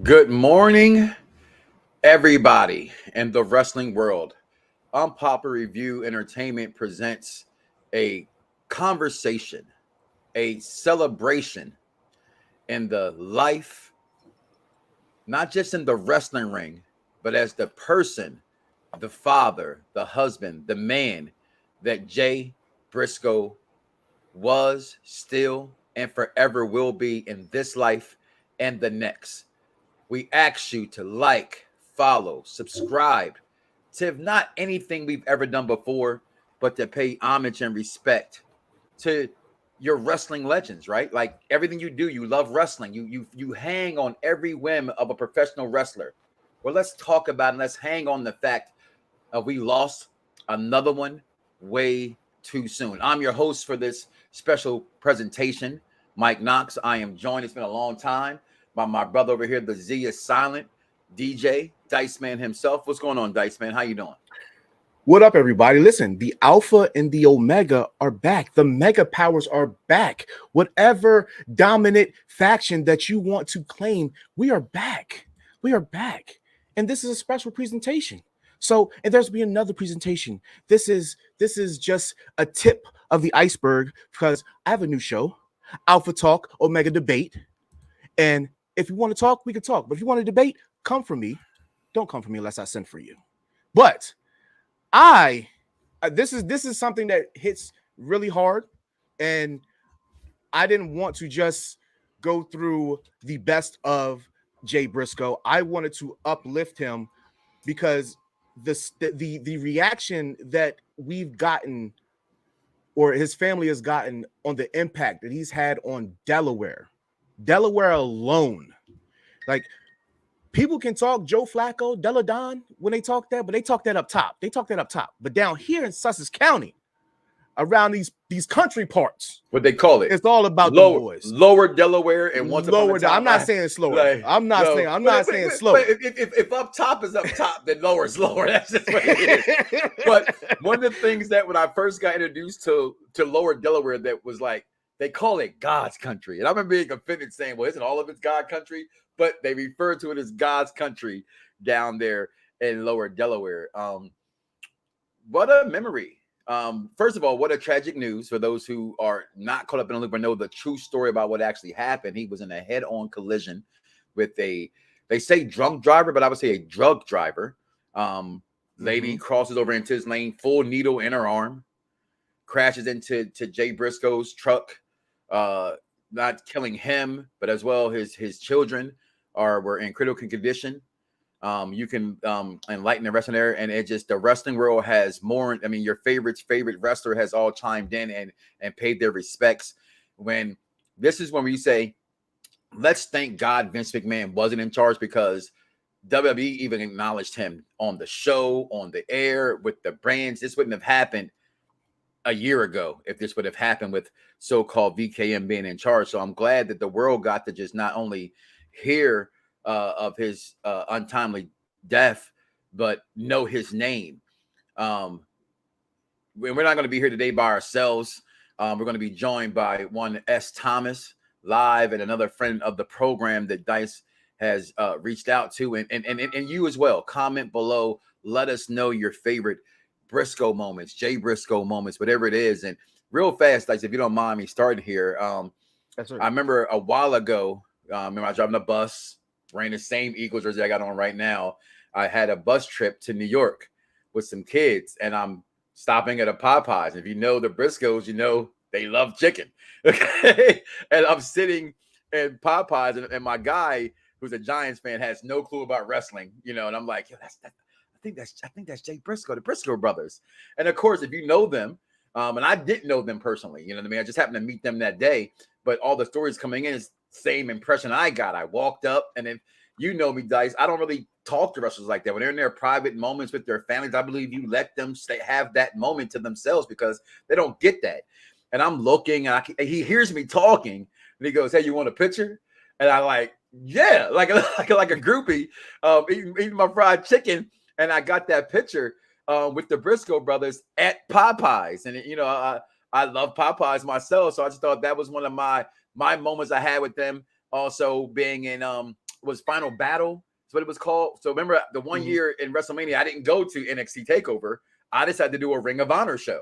Good morning, everybody in the wrestling world. Unpopular Review Entertainment presents a conversation, a celebration in the life, not just in the wrestling ring, but as the person, the father, the husband, the man that Jay Briscoe was, still, and forever will be in this life and the next. We ask you to like, follow, subscribe to if not anything we've ever done before, but to pay homage and respect to your wrestling legends, right? Like everything you do, you love wrestling. You hang on every whim of a professional wrestler. Well, let's talk about and let's hang on the fact we lost another one way too soon. I'm your host for this special presentation, Mike Knoxxx. I am joined, it's been a long time, by my brother over here, the Z is Silent, DJ, Dice Man himself. What's going on, Dice Man? How you doing? What up, everybody? Listen, the Alpha and the Omega are back. The Mega Powers are back. Whatever dominant faction that you want to claim, we are back. We are back. And this is a special presentation. So, and there's be another presentation. This is just a tip of the iceberg because I have a new show, Alpha Talk, Omega Debate. And if you want to talk, we can talk. But if you want to debate, come for me. Don't come for me unless I send for you. But this is something that hits really hard, and I didn't want to just go through the best of Jay Briscoe. I wanted to uplift him because the reaction that we've gotten or his family has gotten on the impact that he's had on Delaware alone, like. People can talk Joe Flacco, Della Don when they talk that, but they talk that up top. But down here in Sussex County, around these country parts, What they call it? it's all about the boys. Lower Delaware and once upon a time. I'm not saying slower. Like, I'm not saying slower. If up top is up top, then lower is lower. That's just what it is. But one of the things that when I first got introduced to Lower Delaware, that was like they call it God's country, and I remember being offended saying, "Well, isn't all of it God country?" But they refer to it as God's country down there in Lower Delaware. What a memory. First of all, what a tragic news for those who are not caught up in the loop or know the true story about what actually happened. He was in a head-on collision with they say drunk driver, but I would say a drug driver. Lady crosses over into his lane, full needle in her arm, crashes into Jay Briscoe's truck, not killing him, but as well his children were in critical condition. You can enlighten the wrestling there, and it just the wrestling world has mourned. I mean, your favorite wrestler has all chimed in and paid their respects. When this is when we say, let's thank God Vince McMahon wasn't in charge, because WWE even acknowledged him on the show, on the air, with the brands. This wouldn't have happened a year ago if this would have happened with so-called VKM being in charge. So I'm glad that the world got to just not only hear of his untimely death, but know his name. We're not going to be here today by ourselves. We're going to be joined by one S. Thomas live, and another friend of the program that Dice has reached out to, and you as well. Comment below. Let us know your favorite Briscoe moments, Jay Briscoe moments, whatever it is. And real fast, Dice, if you don't mind me starting here. That's right. I remember a while ago, remember I was driving a bus, wearing the same Eagles jersey I got on right now. I had a bus trip to New York with some kids, and I'm stopping at a Popeyes. If you know the Briscoes, you know they love chicken. Okay. And I'm sitting in Popeyes, and my guy, who's a Giants fan, has no clue about wrestling, and I'm like, yo, I think that's Jay Briscoe, the Briscoe brothers. And of course, if you know them, and I didn't know them personally, you know what I mean? I just happened to meet them that day, but all the stories coming in is same impression I got. I walked up, and if you know me, Dice, I don't really talk to wrestlers like that. When they're in their private moments with their families, I believe you let them have that moment to themselves, because they don't get that. And I'm looking, and he hears me talking, and he goes, "Hey, you want a picture?" And I like, yeah, like a groupie, eating my fried chicken. And I got that picture with the Briscoe brothers at Popeyes. And, I love Popeyes myself. So I just thought that was one of my moments I had with them. Also being in was Final Battle. That's what it was called. So remember the one year in WrestleMania, I didn't go to NXT Takeover. I decided to do a Ring of Honor show,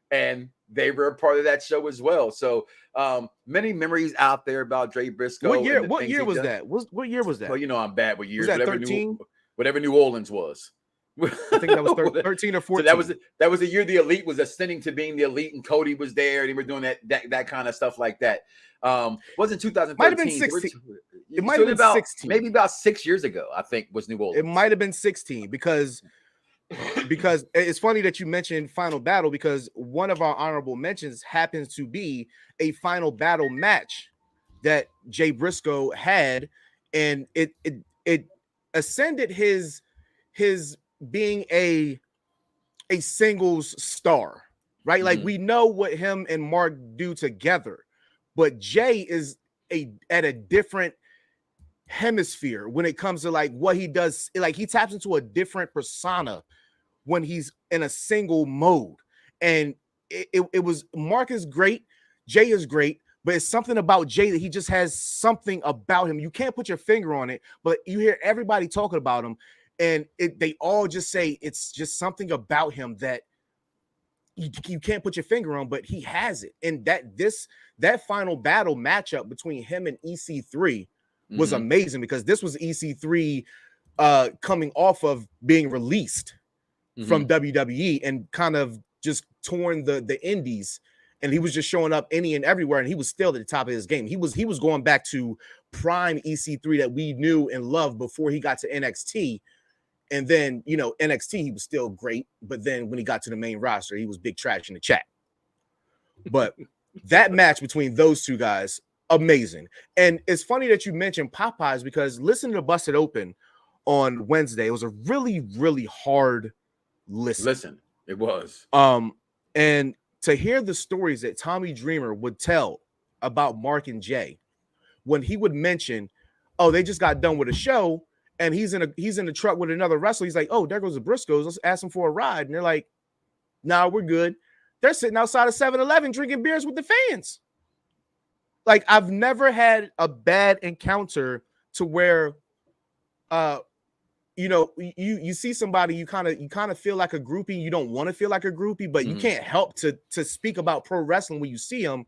and they were a part of that show as well. So many memories out there about Jay Briscoe. What year? What year was that? What year was that? Well, you know I'm bad with years. Was that 13? Whatever New Orleans was. I think that was 13 or 14. So that was the year the Elite was ascending to being the Elite, and Cody was there, and they were doing that kind of stuff like that. Wasn't 2013. Might have been 16. It might have been about 16. Maybe about 6 years ago, I think, was New Orleans. It might have been 16 because it's funny that you mentioned Final Battle, because one of our honorable mentions happens to be a Final Battle match that Jay Briscoe had, and it ascended his being a singles star, right? Like we know what him and Mark do together, but Jay is at a different hemisphere when it comes to like what he does. Like he taps into a different persona when he's in a single mode, and it was Mark is great, Jay is great, but it's something about Jay that he just has something about him. You can't put your finger on it, but you hear everybody talking about him, and they all just say it's just something about him that you can't put your finger on, but he has it. And that Final Battle matchup between him and EC3 was amazing, because this was EC3 coming off of being released from WWE and kind of just torn the indies, and he was just showing up any and everywhere, and he was still at the top of his game. He was going back to prime EC3 that we knew and loved before he got to NXT. And then, you know, NXT, he was still great, but then when he got to the main roster, he was big trash in the chat. But that match between those two guys, amazing. And it's funny that you mentioned Popeyes, because listening to Busted Open on Wednesday, it was a really, really hard listen. It was. And to hear the stories that Tommy Dreamer would tell about Mark and Jay, when he would mention, oh, they just got done with a show, and he's in the truck with another wrestler. He's like, oh, there goes the Briscoes. Let's ask them for a ride. And they're like, nah, we're good. They're sitting outside of 7-Eleven drinking beers with the fans. Like, I've never had a bad encounter to where, you know, you see somebody, you kind of feel like a groupie. You don't want to feel like a groupie, but you can't help to speak about pro wrestling when you see them.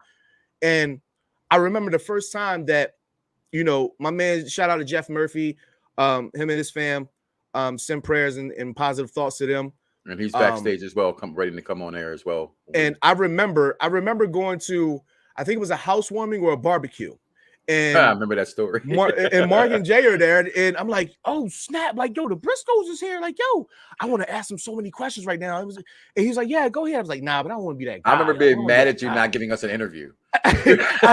And I remember the first time that, you know, my man, shout out to Jeff Murphy, him and his fam, send prayers and positive thoughts to them. And he's backstage as well, ready to come on air as well. And I remember going to, I think it was a housewarming or a barbecue. And I remember that story. Mark and Jay are there, and I'm like, oh snap! Like, yo, the Briscoes is here. Like, yo, I want to ask him so many questions right now. And he's like, yeah, go ahead. I was like, nah, but I don't want to be that guy. I remember being mad at you not giving us an interview. I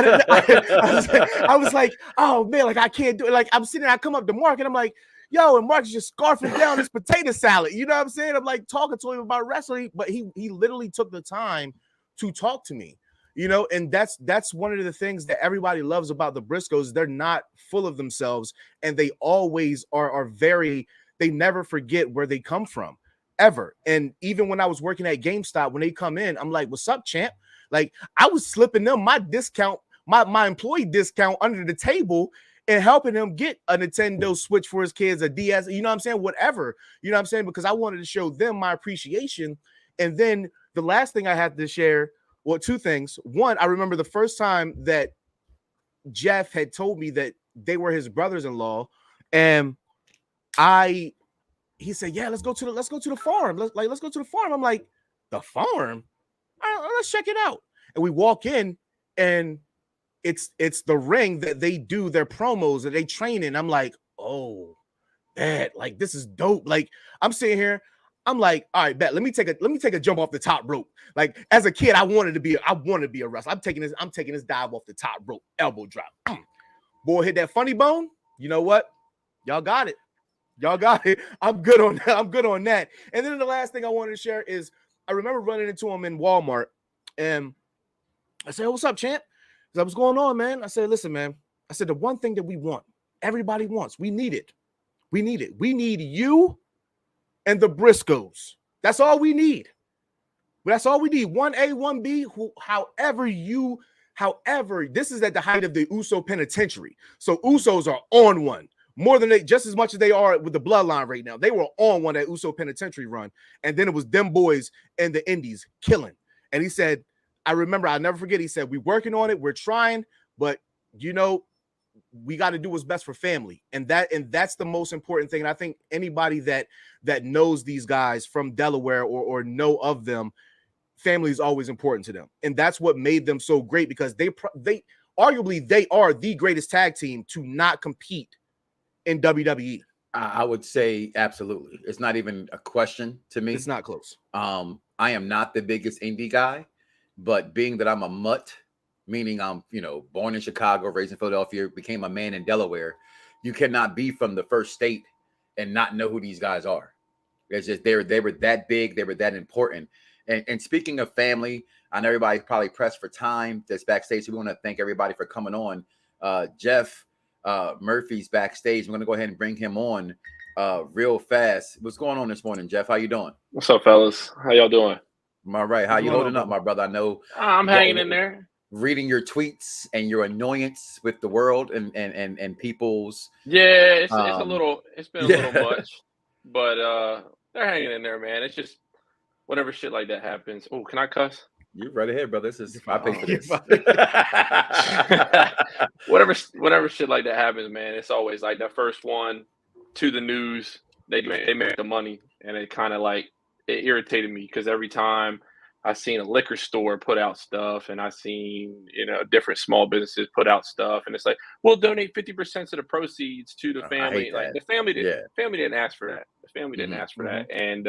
was like, oh man, like I can't do it. Like I'm sitting there, I come up to Mark, and I'm like, yo, and Mark's just scarfing down his potato salad. You know what I'm saying? I'm like talking to him about wrestling, but he literally took the time to talk to me. You know, and that's one of the things that everybody loves about the Briscoes. They're not full of themselves, and they always are very, they never forget where they come from, ever. And even when I was working at GameStop, when they come in, I'm like, what's up, champ? Like, I was slipping them my discount, my employee discount under the table and helping him get a Nintendo Switch for his kids, a DS, you know what I'm saying? Whatever, you know what I'm saying? Because I wanted to show them my appreciation. And then the last thing I had to share, well, two things. One, I remember the first time that Jeff had told me that they were his brothers-in-law, and he said, "Yeah, let's go to the farm. Let's go to the farm." I'm like, "The farm? All right, let's check it out." And we walk in, and it's the ring that they do their promos that they train in. I'm like, "Oh, man, like this is dope." Like I'm sitting here. I'm like, all right, bet. Let me take a jump off the top rope. Like as a kid, I wanted to be a wrestler. I'm taking this dive off the top rope, elbow drop. Boy, hit that funny bone. You know what? Y'all got it. I'm good on that. And then the last thing I wanted to share is I remember running into him in Walmart, and I said, "What's up, champ?" I said, "What's going on, man?" I said, "Listen, man." I said, "The one thing that we want, everybody wants, we need it. We need you and the Briscoes. That's all we need. That's all we need. 1A, 1B, however, this is at the height of the Uso penitentiary. So Usos are on one. more than they, just as much as they are with the bloodline right now. They were on one at Uso Penitentiary run, and then it was them boys in the Indies killing. And he said, I remember, I'll never forget, he said, we're working on it, we're trying, but you know, we got to do what's best for family. And that's the most important thing. And I think anybody that knows these guys from Delaware or know of them, family is always important to them. And that's what made them so great, because they arguably they are the greatest tag team to not compete in WWE. I would say absolutely. It's not even a question to me. It's not close. I am not the biggest indie guy, but being that I'm a mutt, meaning I'm, born in Chicago, raised in Philadelphia, became a man in Delaware, you cannot be from the first state and not know who these guys are. It's just they were that big, they were that important. And speaking of family, I know everybody's probably pressed for time that's backstage, so we want to thank everybody for coming on. Jeff Murphy's backstage. I'm going to go ahead and bring him on real fast. What's going on this morning, Jeff? How you doing? What's up, fellas? How y'all doing? I'm all right. How you loading up, my brother? I know I'm hanging in there, reading your tweets and your annoyance with the world and people's. Yeah, it's been a little much, but they're hanging in there, man. It's just whenever shit like that happens. Oh, can I cuss? You're right ahead, brother. This is I pay for this. Whenever shit like that happens, man, it's always like the first one to the news. They make the money, and it kind of like it irritated me because every time I seen a liquor store put out stuff, and I seen different small businesses put out stuff, and it's like, we'll donate 50% of the proceeds to the family. Like the family didn't ask for that. The family didn't ask for that, and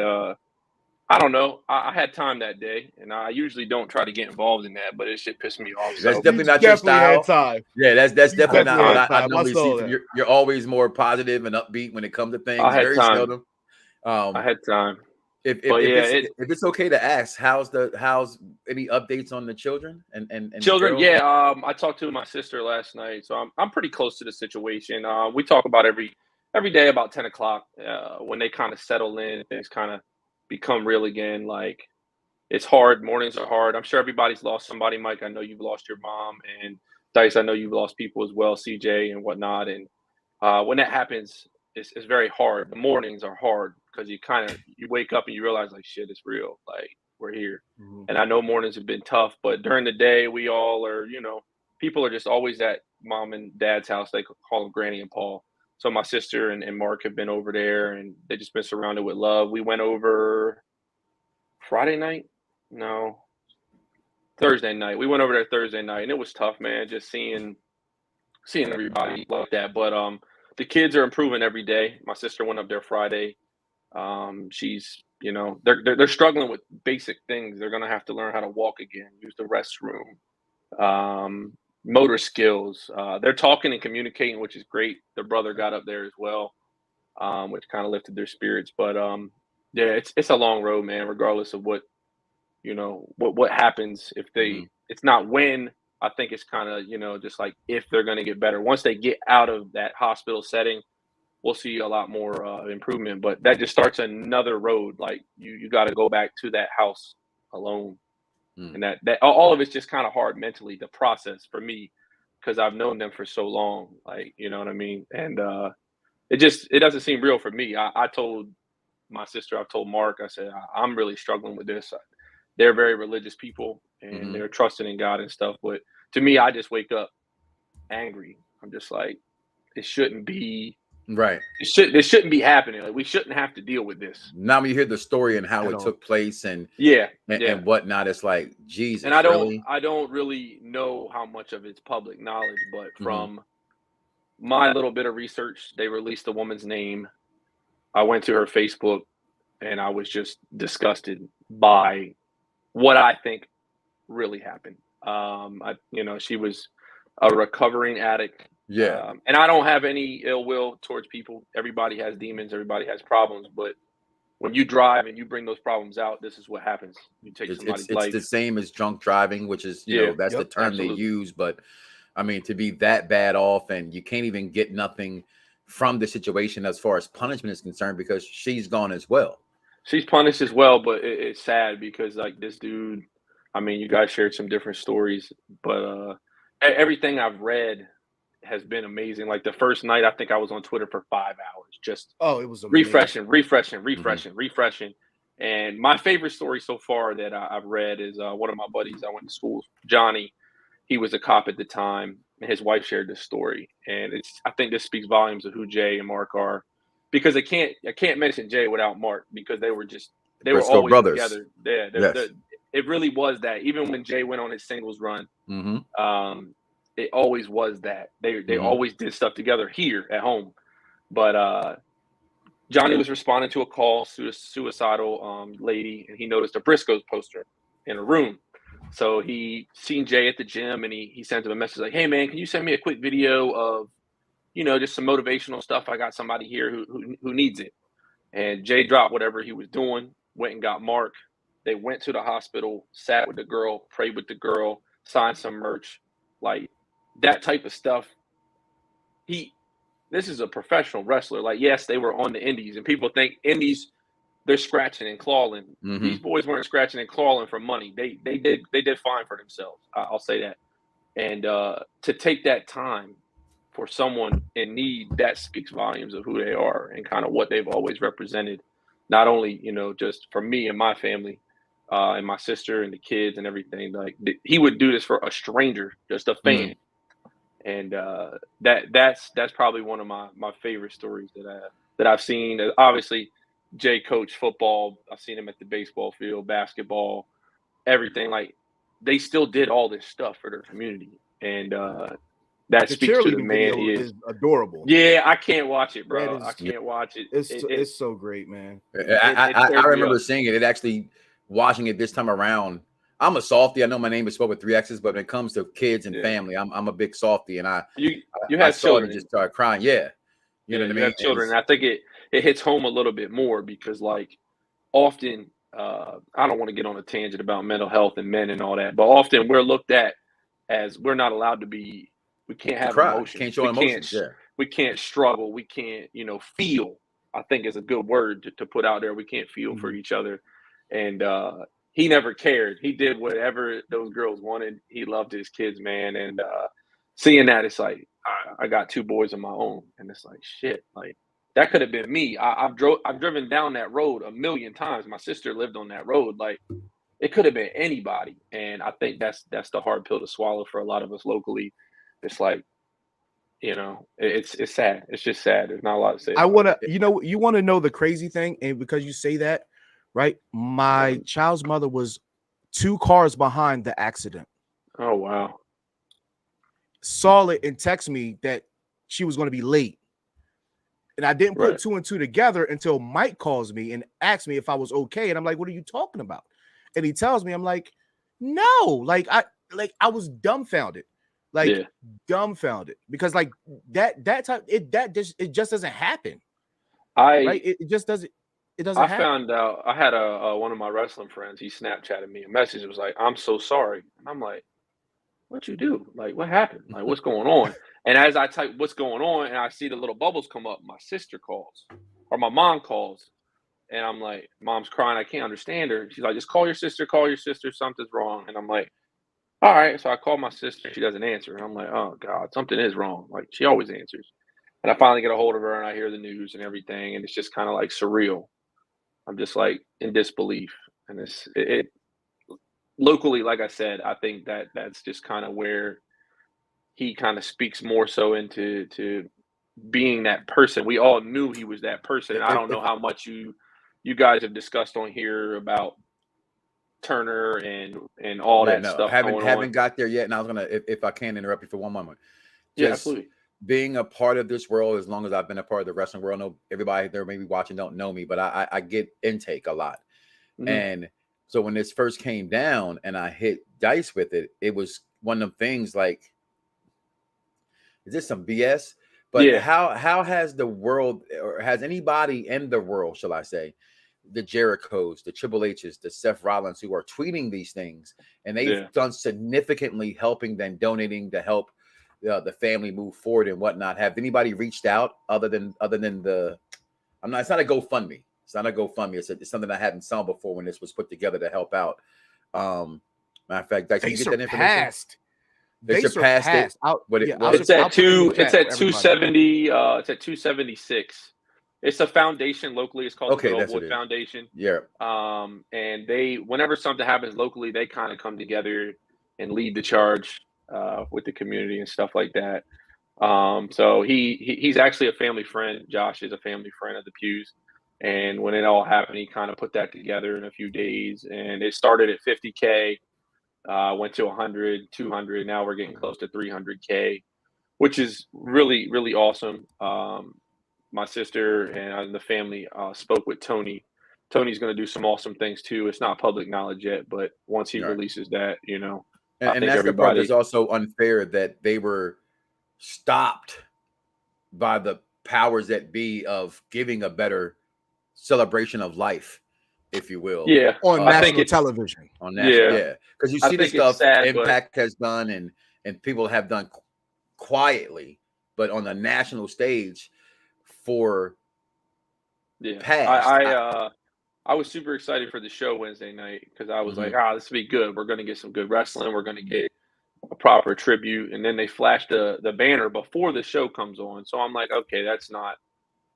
I don't know. I had time that day, and I usually don't try to get involved in that, but it shit pissed me off. That's definitely not your style. Time. Yeah, that's definitely not what I normally see. That. You're always more positive and upbeat when it comes to things. I had Very time. seldom. I had time. If it's okay to ask, how's any updates on the children and children? Yeah, I talked to my sister last night, so I'm pretty close to the situation. We talk about every day about 10 o'clock when they kind of settle in, things kind of become real again. Like, it's hard. Mornings are hard. I'm sure everybody's lost somebody. Mike, I know you've lost your mom, and Dice, I know you've lost people as well, CJ and whatnot. And when that happens, it's very hard. The mornings are hard because you wake up and you realize, like, shit, it's real. Like, we're here. Mm-hmm. And I know mornings have been tough, but during the day, we all are, people are just always at mom and dad's house. They call them Granny and Paul. So my sister and Mark have been over there, and they've just been surrounded with love. We went over Thursday night. We went over there Thursday night, and it was tough, man, just seeing everybody like that. But the kids are improving every day. My sister went up there Friday. She's, they're struggling with basic things. They're going to have to learn how to walk again, use the restroom, motor skills. They're talking and communicating, which is great. Their brother got up there as well, which kind of lifted their spirits. But yeah, it's a long road, man, regardless of what happens. If they, it's not when. I think it's kind of, just like if they're going to get better. Once they get out of that hospital setting, we'll see a lot more improvement. But that just starts another road. Like, you got to go back to that house alone. And that all of it's just kind of hard mentally to process for me, because I've known them for so long. Like, you know what I mean? And it doesn't seem real for me. I told my sister, I've told Mark, I said, I'm really struggling with this. They're very religious people, and they're trusting in God and stuff. But to me, I just wake up angry. I'm just like, it shouldn't be. Right. It shouldn't be happening. Like, we shouldn't have to deal with this. Now when you hear the story and how it took place and whatnot, it's like, Jesus. And I don't really know how much of it's public knowledge, but from my little bit of research, they released the woman's name. I went to her Facebook, and I was just disgusted by what I think really happened. She was a recovering addict. Yeah. And I don't have any ill will towards people. Everybody has demons. Everybody has problems. But when you drive and you bring those problems out, this is what happens. You take somebody's life. It's the same as drunk driving, which is, that's the term they use. But, I mean, to be that bad off, and you can't even get nothing from the situation as far as punishment is concerned, because she's gone as well. She's punished as well, but it's sad because, like, this dude, I mean, you guys shared some different stories, but everything I've read has been amazing. Like the first night, I think I was on Twitter for 5 hours, just it was amazing. refreshing. And my favorite story so far that I've read is one of my buddies I went to school, Johnny. He was a cop at the time, and his wife shared this story. And I think this speaks volumes of who Jay and Mark are, because I can't mention Jay without Mark, because they were Briscoe always brothers. together. Yeah, Yes. it really was that. Even when Jay went on his singles run, it always was that they always did stuff together here at home. But Johnny was responding to a call, suicidal lady, and he noticed a BRISCOE poster in a room. So he seen Jay at the gym, and he sent him a message like, "Hey man, can you send me a quick video of, just some motivational stuff? I got somebody here who needs it." And Jay dropped whatever he was doing, went and got Mark. They went to the hospital, sat with the girl, prayed with the girl, signed some merch, like that type of stuff. This is a professional wrestler. Like, yes, they were on the indies, and people think indies, they're scratching and clawing. These boys weren't scratching and clawing for money. They did fine for themselves. I'll say that. And to take that time for someone in need, that speaks volumes of who they are and kind of what they've always represented. Not only, just for me and my family, and my sister and the kids and everything. Like, he would do this for a stranger, just a fan. And that's probably one of my favorite stories that I've seen. Obviously, Jay coached football. I've seen him at the baseball field, basketball, everything. Like, they still did all this stuff for their community, and that speaks to the man he is. Adorable. Yeah, I can't watch it, bro. I can't watch it. It's so great, man. I remember seeing it. It actually, watching it this time around. I'm a softie. I know my name is spelled with 3 X's, but when it comes to kids and family, I'm a big softie, and you have children and just started crying. Yeah, you know what I mean. You have children, and I think it hits home a little bit more because, like, often I don't want to get on a tangent about mental health and men and all that, but often we're looked at as we're not allowed to be. We can't have emotions. Can't show emotions. We can't struggle. We can't, feel. I think is a good word to put out there. We can't feel for each other, and he never cared. He did whatever those girls wanted. He loved his kids, man. And seeing that, it's like, I got 2 boys of my own. And it's like, shit, like, that could have been me. I've driven down that road a million times. My sister lived on that road. Like, it could have been anybody. And I think that's the hard pill to swallow for a lot of us locally. It's like, it's sad. It's just sad. There's not a lot to say. You want to know the crazy thing? And because you say that, right? My child's mother was 2 cars behind the accident. Oh, wow. Saw it and texted me that she was going to be late. And I didn't put 2 and 2 together until Mike calls me and asks me if I was okay. And I'm like, what are you talking about? And he tells me, I'm like, no, I was dumbfounded. Dumbfounded. Because like that type, it just doesn't happen. It just doesn't. It doesn't happen. Found out, I had one of my wrestling friends, he Snapchatted me a message. It was like, "I'm so sorry." And I'm like, "What'd you do? Like, what happened? Like, what's going on?" And as I type what's going on and I see the little bubbles come up, my sister calls or my mom calls. And I'm like, Mom's crying. I can't understand her. She's like, "Just call your sister, something's wrong." And I'm like, all right. So I call my sister. She doesn't answer. And I'm like, oh God, something is wrong. Like, she always answers. And I finally get a hold of her and I hear the news and everything. And it's just kind of like surreal. I'm just like in disbelief. And it locally, like I said, I think that's just kind of where he kind of speaks more so into being that person. We all knew he was that person. And I don't know how much you guys have discussed on here about Turner and all that stuff. Haven't got there yet. And I was gonna, if I can interrupt you for one moment. Yeah, absolutely. Being a part of this world, as long as I've been a part of the wrestling world, I know everybody there maybe watching don't know me, but I get intake a lot. And so when this first came down and I hit dice with it, it was one of them things like, is this some BS? But how has the world, or has anybody in the world, shall I say, the Jerichos, the Triple H's, the Seth Rollins, who are tweeting these things, and they've done significantly helping them, donating to help the family move forward and whatnot. Have anybody reached out other than the? It's not a GoFundMe. It's not a GoFundMe. It's something I hadn't saw before when this was put together to help out. Matter of fact, Dice, you get that information? They surpassed it. It's at 270. It's at 276. It's a foundation locally. It's called the Good Old Boy Foundation. Yeah. And they, whenever something happens locally, they kind of come together and lead the charge with the community and stuff like that. So he's actually a family friend. Josh is a family friend of the Pews. And when it all happened, he kind of put that together in a few days. And it started at 50K, went to 100, 200. Now we're getting close to 300K, which is really, really awesome. My sister and the family spoke with Tony. Tony's going to do some awesome things too. It's not public knowledge yet, but once he releases that, you know, and that's the part that's also unfair, that they were stopped by the powers that be of giving a better celebration of life, if you will. Yeah, on national television. On national, because you see the stuff Impact has done and people have done quietly, but on the national stage for past. I was super excited for the show Wednesday night because I was like, this will be good. We're going to get some good wrestling. We're going to get a proper tribute. And then they flashed the banner before the show comes on. So I'm like, okay,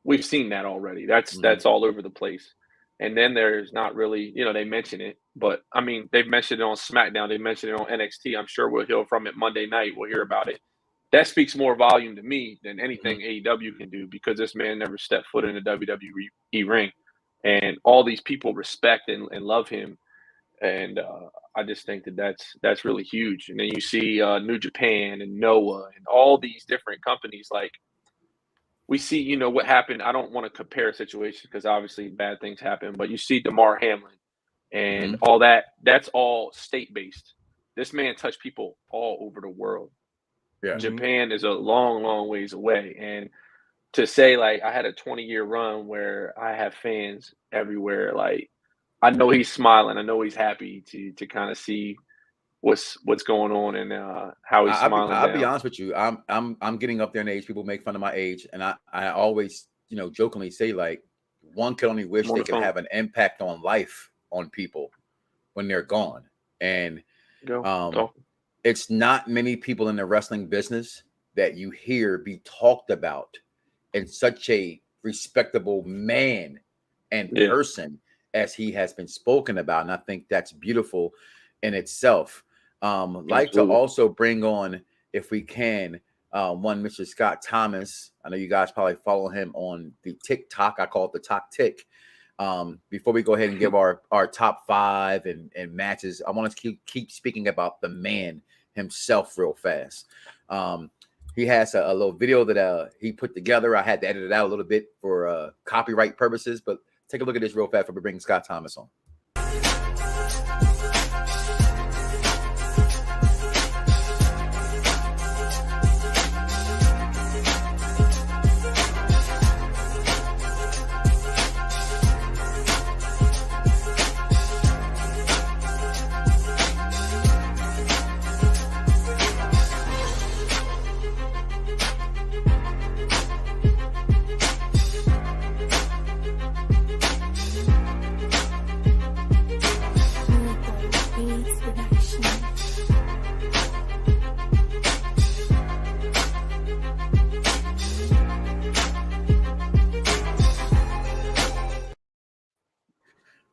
we've seen that already. That's all over the place. And then there's not really, they mention it, but I mean, they've mentioned it on SmackDown. They mentioned it on NXT. I'm sure we'll hear from it Monday night. We'll hear about it. That speaks more volume to me than anything AEW can do, because this man never stepped foot in a WWE ring. And all these people respect and love him. And I just think that's really huge. And then you see New Japan and Noah and all these different companies. Like, we see, what happened. I don't want to compare situations because obviously bad things happen. But you see DeMar Hamlin and all that. That's all state-based. This man touched people all over the world. Yeah. Japan is a long, long ways away. And to say, like, I had a 20-year run where I have fans everywhere, like, I know he's smiling. I know he's happy to kind of see what's going on and how he's smiling. I'll be honest with you. I'm getting up there in age. People make fun of my age, and I always, jokingly say, like, one can only wish they could have an impact on life on people when they're gone. And it's not many people in the wrestling business that you hear be talked about in such a respectable man and person as he has been spoken about. And I think that's beautiful in itself. Like to also bring on, if we can, one Mr. Scott Thomas. I know you guys probably follow him on the TikTok. I call it the Talk Tick. Before we go ahead and give our top 5 and matches, I want to keep speaking about the man himself real fast. He has a little video that he put together. I had to edit it out a little bit for copyright purposes, but take a look at this real fast before we bring Scott Thomas on.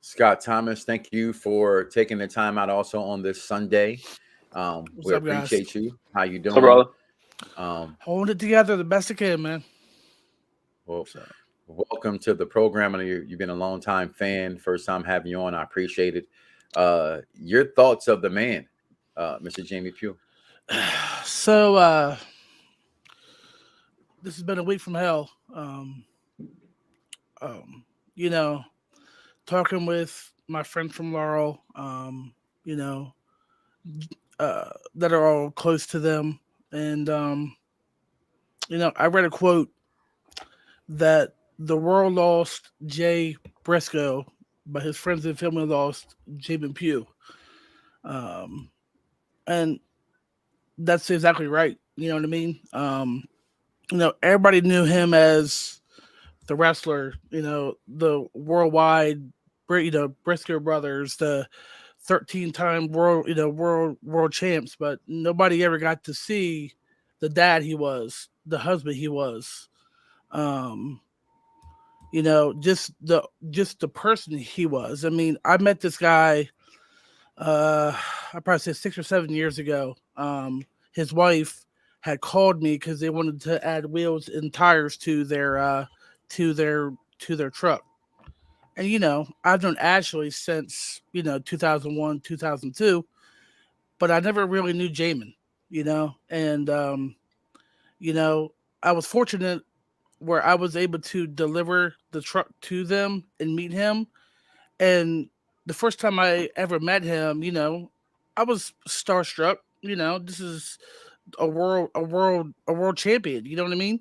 Scott Thomas, thank you for taking the time out also on this Sunday. We appreciate you. How you doing? Brother? Holding it together the best I can, man. Well, welcome to the program. I know you've been a long time fan. First time having you on. I appreciate it. Your thoughts of the man, Mr. Jamie Pugh. So this has been a week from hell. Talking with my friends from Laurel, that are all close to them. And, I read a quote that the world lost Jay Briscoe, but his friends and family lost Jamie Pugh. And that's exactly right. You know what I mean? Everybody knew him as the wrestler, the worldwide, Briscoe brothers, the 13-time world champs, but nobody ever got to see the dad he was, the husband he was, just the person he was. I mean, I met this guy, I probably said 6 or 7 years ago. His wife had called me because they wanted to add wheels and tires to their truck. And I've known Ashley since 2001, 2002, but I never really knew Jamin. And I was fortunate where I was able to deliver the truck to them and meet him. And the first time I ever met him, I was starstruck. This is a world champion. You know what I mean?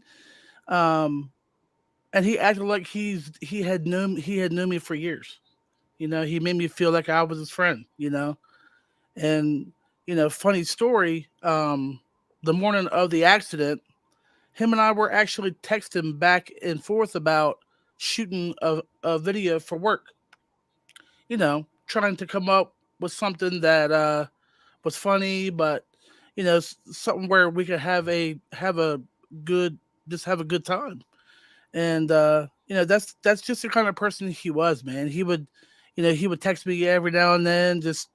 And he acted like he had known me for years. He made me feel like I was his friend. And funny story. The morning of the accident, him and I were actually texting back and forth about shooting a video for work. Trying to come up with something that was funny, but something where we could have a good time. And that's just the kind of person he was, man. He would text me every now and then, just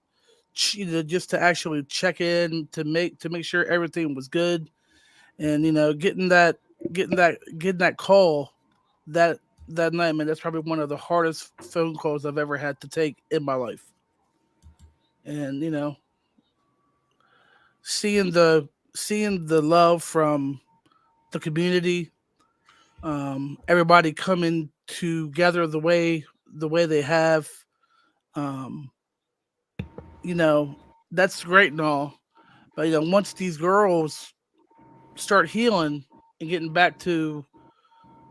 to actually check in to make sure everything was good. And getting that call that night, man, that's probably one of the hardest phone calls I've ever had to take in my life. And seeing the love from the community, everybody coming together the way they have, that's great and all. But once these girls start healing and getting back to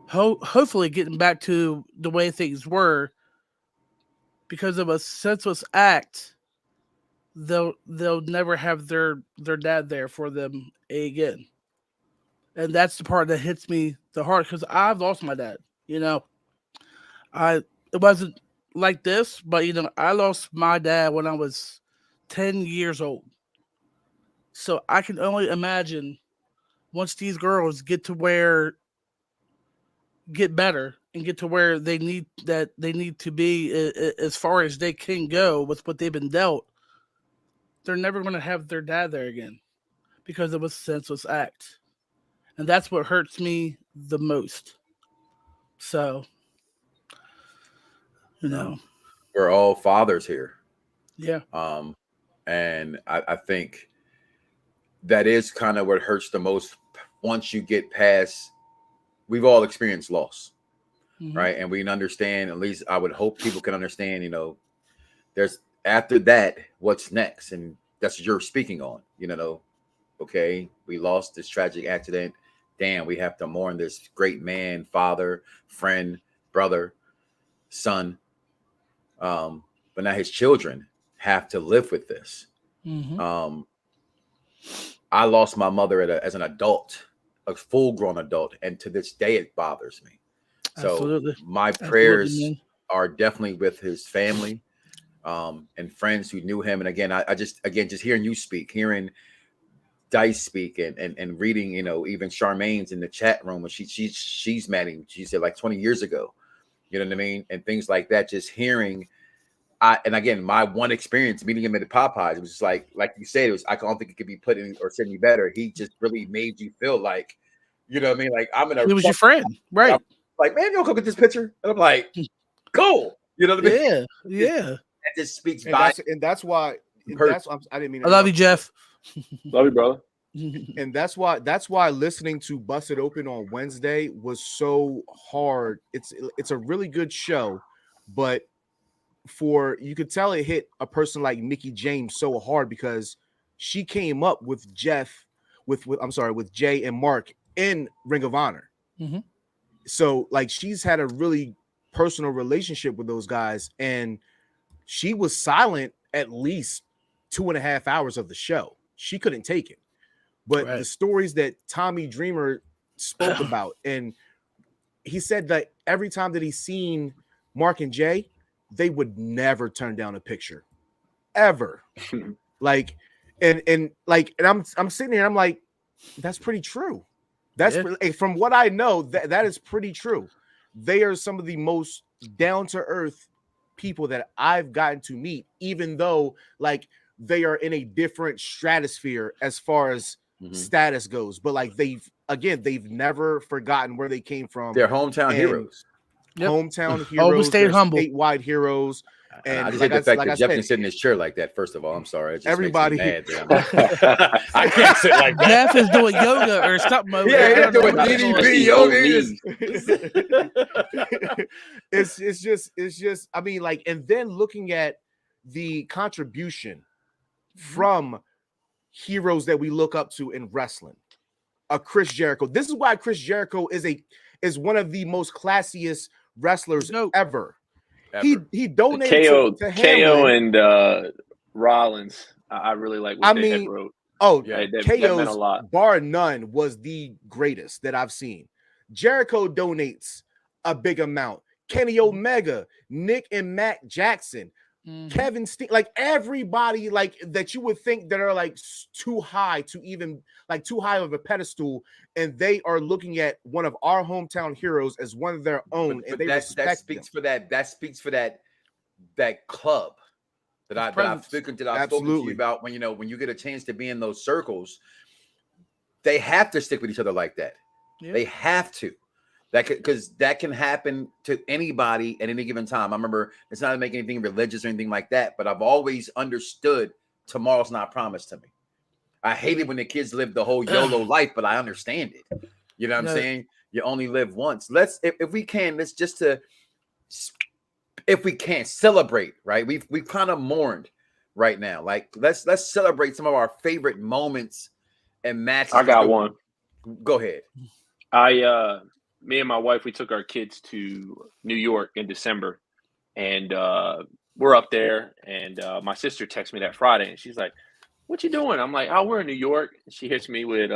hopefully getting back to the way things were, because of a senseless act, they'll never have their dad there for them again. And that's the part that hits me the hardest, because I've lost my dad. It wasn't like this, but I lost my dad when I was 10 years old. So I can only imagine once these girls get better and get to where they need to be, as far as they can go with what they've been dealt, they're never going to have their dad there again because it was a senseless act. And that's what hurts me the most. So, we're all fathers here. Yeah. And I think that is kind of what hurts the most. Once you get past, we've all experienced loss, right? And we can understand, at least I would hope people can understand, there's after that, what's next? And that's what you're speaking on, okay, we lost this tragic accident. Damn, we have to mourn this great man, father, friend, brother, son. But now his children have to live with this. I lost my mother as an adult, a full-grown adult, and to this day it bothers me. So Absolutely. My prayers are definitely with his family, and friends who knew him. And again, I just hearing you speak, hearing Dice speak, and reading, even Charmaine's in the chat room when she's met him. She said like 20 years ago, you know what I mean, and things like that. Just hearing. And again, my one experience meeting him at the Popeyes, it was just like you said, I don't think it could be put in or said any better. He just really made you feel like, you know what I mean? Like, I'm he was your friend, right? I'm like, man, you don't go get this picture. And I'm like, go. You know what I mean? Yeah. That just speaks that's why. I didn't mean. I love you, Jeff. Love you, brother. And that's why listening to Bust It Open on Wednesday was so hard. It's a really good show, but you could tell it hit a person like Mickie James so hard because she came up with with Jay and Mark in Ring of Honor. So like she's had a really personal relationship with those guys, and she was silent at least 2.5 hours of the show. She couldn't take it. But the stories that Tommy Dreamer spoke about, and he said that every time that he's seen Mark and Jay, they would never turn down a picture, ever. Like, and I'm sitting here, I'm like, that's pretty true. That's from what I know, that is pretty true. They are some of the most down to earth people that I've gotten to meet, even though like they are in a different stratosphere as far as status goes. But like they've never forgotten where they came from. They're hometown heroes. Hometown heroes. Always stayed humble. Statewide heroes. And I just hate the fact that Jeff can sit in his chair like that. First of all, I'm sorry. It just everybody, makes me mad. I can't sit like that. Jeff is doing yoga or something over there. He's doing DDP yoga. It's just. I mean, like, and then looking at the contribution from heroes that we look up to in wrestling, Chris Jericho. This is why Chris Jericho is one of the most classiest wrestlers ever. He donated to KO and Rollins. I really like what they had wrote. Oh, yeah, that KO's meant a lot. Bar none was the greatest that I've seen. Jericho donates a big amount. Kenny Omega, Nick and Matt Jackson, Kevin Steen, like everybody like that you would think that are like too high of a pedestal, and they are looking at one of our hometown heroes as one of their own, and they respect speaks for that. That speaks for that club that I've spoken to you about. When you get a chance to be in those circles, they have to stick with each other like that. Yeah. They have to. Because that can happen to anybody at any given time. I remember, it's not to make anything religious or anything like that, but I've always understood tomorrow's not promised to me. I hate it when the kids live the whole YOLO life, but I understand it. You know what I'm saying? You only live once. If we can celebrate, right? We've kind of mourned right now. Like let's celebrate some of our favorite moments and matches. I got one. Go ahead. Me and my wife, we took our kids to New York in December, and we're up there. And my sister texted me that Friday, and she's like, "What you doing?" I'm like, "Oh, we're in New York." And she hits me with,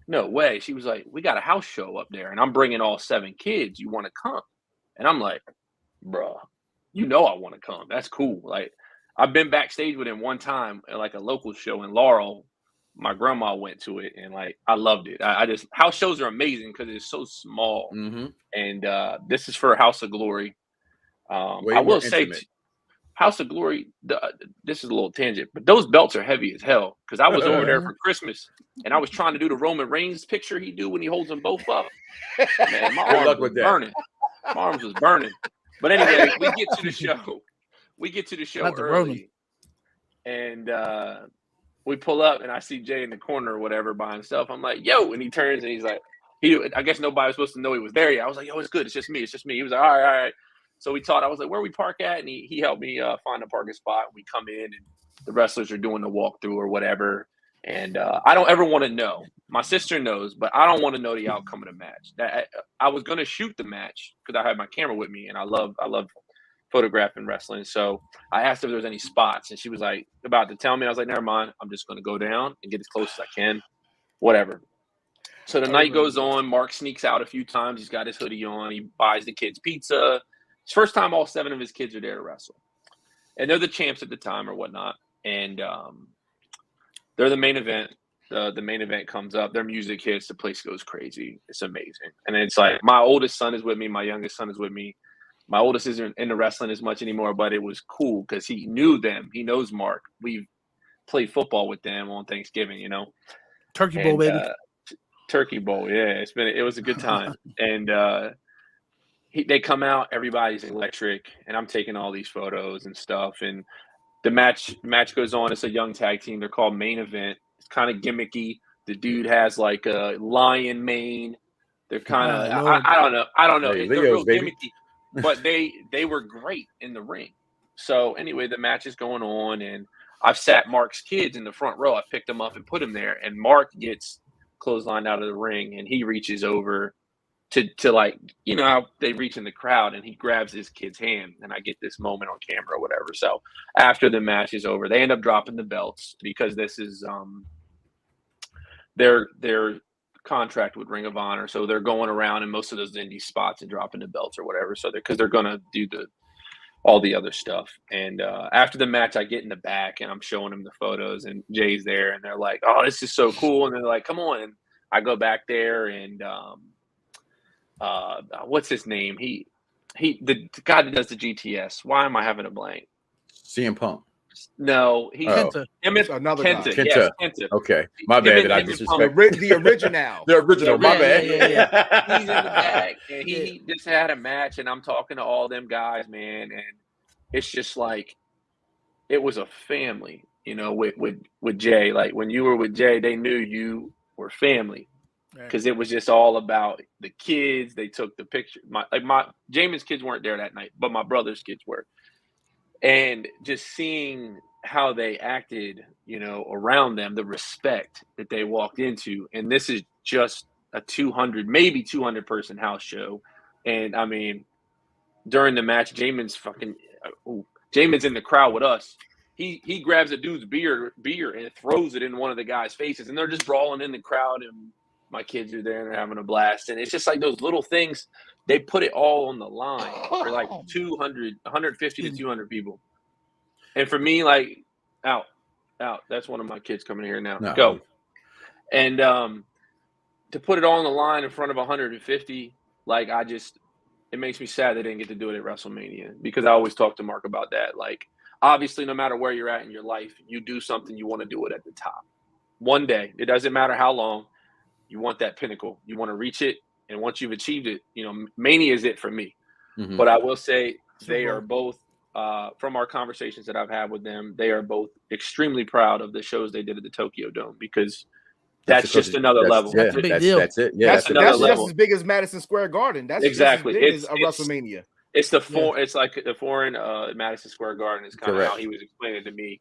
"No way." She was like, "We got a house show up there, and I'm bringing all 7 kids. You want to come?" And I'm like, "Bro, I want to come. That's cool." Like, I've been backstage with him one time at like a local show in Laurel. My grandma went to it, and like I loved it. I just house shows are amazing because it's so small. And this is for House of Glory. I will say, House of Glory. This is a little tangent, but those belts are heavy as hell. Because I was over there for Christmas, and I was trying to do the Roman Reigns picture he do when he holds them both up. Man, my arms was burning. My arms was burning. But anyway, we get to the show early, and we pull up, and I see Jay in the corner or whatever by himself. I'm like, "Yo," and he turns, and he's like, I guess nobody was supposed to know he was there yet. I was like, "Yo, it's good. It's just me. He was like, all right. So we talked. I was like, "Where we park at?" And he helped me find a parking spot. We come in, and the wrestlers are doing the walkthrough or whatever. And I don't ever want to know. My sister knows, but I don't want to know the outcome of the match. I was going to shoot the match because I had my camera with me, and I love photographing wrestling. So I asked if there was any spots, and she was like about to tell me. I was like, "Never mind. I'm just going to go down and get as close as I can, whatever." So the night goes on. Mark sneaks out a few times. He's got his hoodie on. He buys the kids pizza. It's first time all 7 of his kids are there to wrestle, and they're the champs at the time or whatnot. And they're the main event. The main event comes up. Their music hits. The place goes crazy. It's amazing. And it's like my oldest son is with me. My youngest son is with me. My oldest isn't into wrestling as much anymore, but it was cool because he knew them. He knows Mark. We played football with them on Thanksgiving, Turkey Bowl, baby. Turkey Bowl, yeah. It was a good time. And they come out, everybody's electric, and I'm taking all these photos and stuff. And the match goes on. It's a young tag team. They're called Main Event. It's kind of gimmicky. The dude has like a lion mane. They're kind of I don't know. Hey, they're real gimmicky. But they were great in the ring. So anyway, the match is going on, and I've sat Mark's kids in the front row. I picked them up and put them there, and Mark gets clotheslined out of the ring, and he reaches over to like, how they reach in the crowd, and he grabs his kid's hand, and I get this moment on camera or whatever. So after the match is over, they end up dropping the belts because this is their contract with Ring of Honor, so they're going around in most of those indie spots and dropping the belts or whatever. So because they're gonna do all the other stuff. And after the match, I get in the back and I'm showing them the photos, and Jay's there, and they're like, "Oh, this is so cool!" And they're like, "Come on!" And I go back there, and what's his name? The guy that does the GTS. Why am I having a blank? CM Punk. No, he's Kenta. Another guy. Kenta. Kenta. Yes, Kenta. Okay, my bad. That I disrespect The original. the original. My bad. He's in the back, and he just had a match, and I'm talking to all them guys, man, and it's just like it was a family, you know, with Jay. Like when you were with Jay, they knew you were family because it was just all about the kids. They took the picture. My Jamin's kids weren't there that night, but my brother's kids were. And just seeing how they acted, you know, around them, the respect that they walked into. And this is just a 200, maybe 200 person house show. And I mean, during the match, Jamin's in the crowd with us. He grabs a dude's beer and throws it in one of the guys' faces. And they're just brawling in the crowd. And my kids are there and they're having a blast. And it's just like those little things. They put it all on the line for like 150 to 200 people. And for me, like, out. That's one of my kids coming here now. No. Go. And to put it all on the line in front of 150, like, it makes me sad they didn't get to do it at WrestleMania, because I always talk to Mark about that. Like, obviously, no matter where you're at in your life, you do something, you want to do it at the top. One day, it doesn't matter how long, you want that pinnacle. You want to reach it. And once you've achieved it, you know, Mania is it for me. Mm-hmm. But I will say they are both, from our conversations that I've had with them, they are both extremely proud of the shows they did at the Tokyo Dome, because that's just another level. That's a big deal. That's it. Yeah, that's just as big as Madison Square Garden. That's exactly just as big as a WrestleMania. It's it's like the foreign Madison Square Garden is kind of how he was explaining it to me.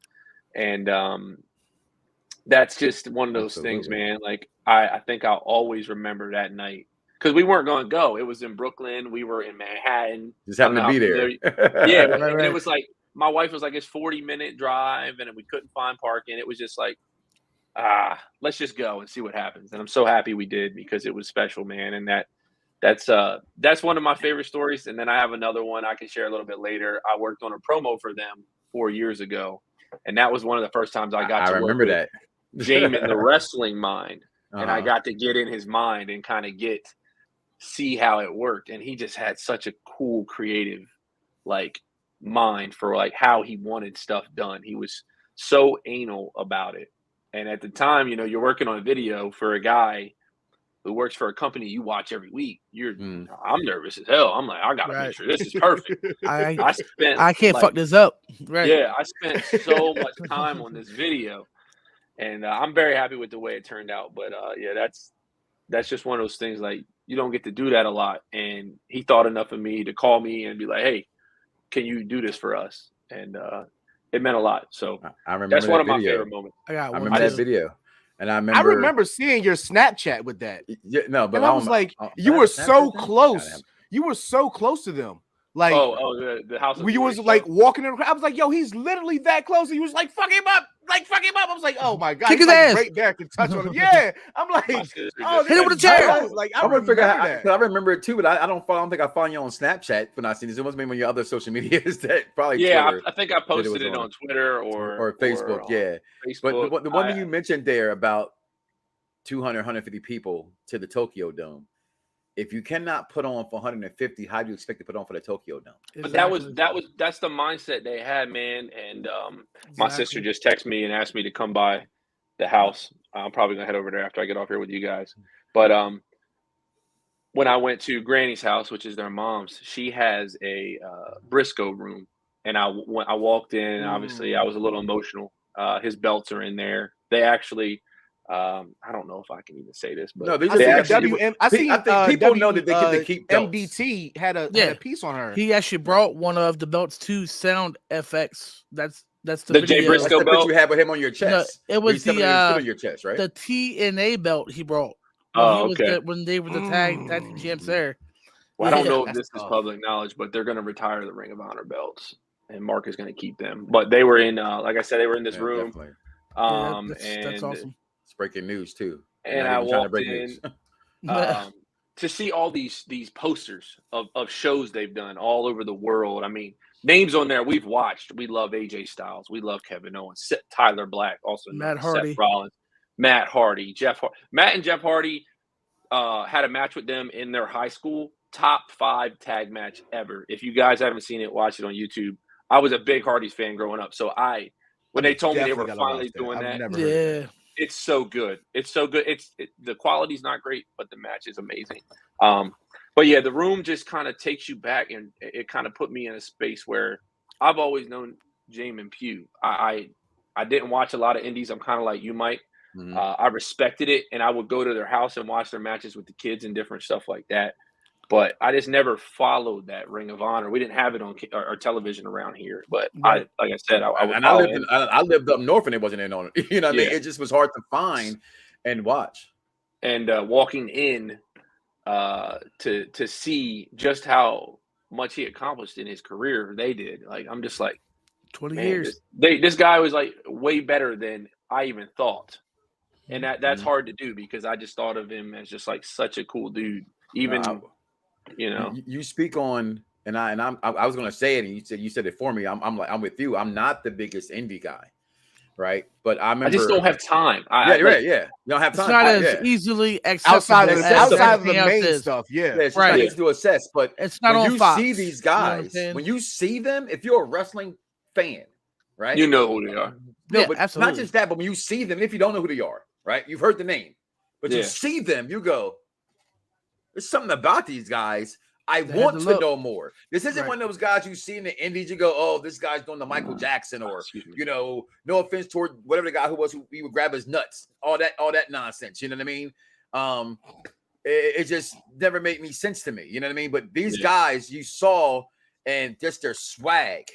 And that's just one of those things, man. Like, I think I'll always remember that night. Because we weren't going to go. It was in Brooklyn. We were in Manhattan. Just happened to be there. Yeah. Right. And it was like, my wife was like, it's 40-minute drive, and we couldn't find parking. It was just like, let's just go and see what happens. And I'm so happy we did, because it was special, man. And that's one of my favorite stories. And then I have another one I can share a little bit later. I worked on a promo for them 4 years ago. And that was one of the first times I got to remember work that. with Jamin, the wrestling mind. And I got to get in his mind and kind of see how it worked. And he just had such a cool, creative, like, mind for like how he wanted stuff done. He was so anal about it. And at the time, you know, you're working on a video for a guy who works for a company you watch every week. I'm nervous as hell. I'm like, I gotta make sure this is perfect. I can't fuck this up. Right. Yeah, I spent so much time on this video, and I'm very happy with the way it turned out. But yeah, that's just one of those things, like, you don't get to do that a lot. And he thought enough of me to call me and be like, hey, can you do this for us? And it meant a lot. So I remember that's one of my video. favorite moments. I remember that video. And I remember seeing your Snapchat with that. Yeah, no, but I was like, you were so close. You were so close to them. Like, the house. You was like walking in the crowd. I was like, yo, he's literally that close. And he was like, fuck him up. I was like, oh my God. Kick his ass. Right back and touch on him. Yeah. I'm like, hit him with a chair. Like, I'm gonna figure out how, I remember it too, but I don't think I found you on Snapchat when I seen this. It must be one of your other social medias that probably. Yeah, Twitter, I think I posted it on Twitter or Facebook. Facebook. But the one that you mentioned there about 200, 150 people to the Tokyo Dome. If you cannot put on for 150, how do you expect to put on for the Tokyo Dome? But that's the mindset they had, man. And my sister just texted me and asked me to come by the house. I'm probably gonna head over there after I get off here with you guys. But when I went to Granny's house, which is their mom's, she has a BRISCOE room, and I walked in. Obviously, I was a little emotional. His belts are in there. They actually. I don't know if I can even say this, but no, I think people know that they get to keep belts. MDT had a piece on her. He actually brought one of the belts to Sound FX. That's the Jay Briscoe belt you have with him on your chest. No, it was on your chest, right? The TNA belt he brought. When they were the tag champs there. Well, I don't know if this is public knowledge, but they're going to retire the Ring of Honor belts, and Mark is going to keep them. But they were in, like I said, they were in this room. That's awesome. It's breaking news too. And I walked in to see all these posters of shows they've done all over the world. I mean, names on there we've watched. We love AJ Styles. We love Kevin Owens, Tyler Black, also Matt known as Hardy. Seth Rollins, Matt Hardy, Matt and Jeff Hardy had a match with them in their high school. Top 5 tag match ever. If you guys haven't seen it, watch it on YouTube. I was a big Hardys fan growing up, so when they told me they were finally doing that, Yeah, it's so good. It's so good. The quality's not great, but the match is amazing. But yeah, the room just kind of takes you back, and it kind of put me in a space where I've always known Jamin Pugh. I didn't watch a lot of indies. I'm kind of like you, Mike. Mhm. I respected it, and I would go to their house and watch their matches with the kids and different stuff like that. But I just never followed that Ring of Honor. We didn't have it on our television around here. But Right. like I said, I would And follow I lived up north and it wasn't in on it. You know what I mean? Yeah. It just was hard to find and watch. and walking in to see just how much he accomplished in his career. They did. Like, I'm just like, 20 man, years. this guy was like way better than I even thought. And that's Mhm. hard to do because I just thought of him as just like such a cool dude. Even You speak on, and I was gonna say it, and you said it for me. I'm with you. I'm not the biggest indie guy, right? But I remember I just don't have time. right. You don't have It's time. not as easily accessible outside of as the everything else main is. stuff. Yeah, Yeah. it's just Right. like it's to assess. But It's not when on you Fox. see these You know what I'm guys, saying? when you see them, if you're a wrestling fan, right? You know who they are. No, Yeah, but absolutely. not just that, but when you see them, if you don't know who they are, right? You've heard the name, but you Yeah. see them, you go, there's something about these guys. I They had want to to look. know more. This isn't Right. one of those guys you see in the indies, you go, oh, this guy's doing the Michael Jackson, or Excuse me. no offense toward whatever the guy who he would grab his nuts, all that nonsense. You know what I mean? It just never made any sense to me. You know what I mean? But these guys you saw, and just their swag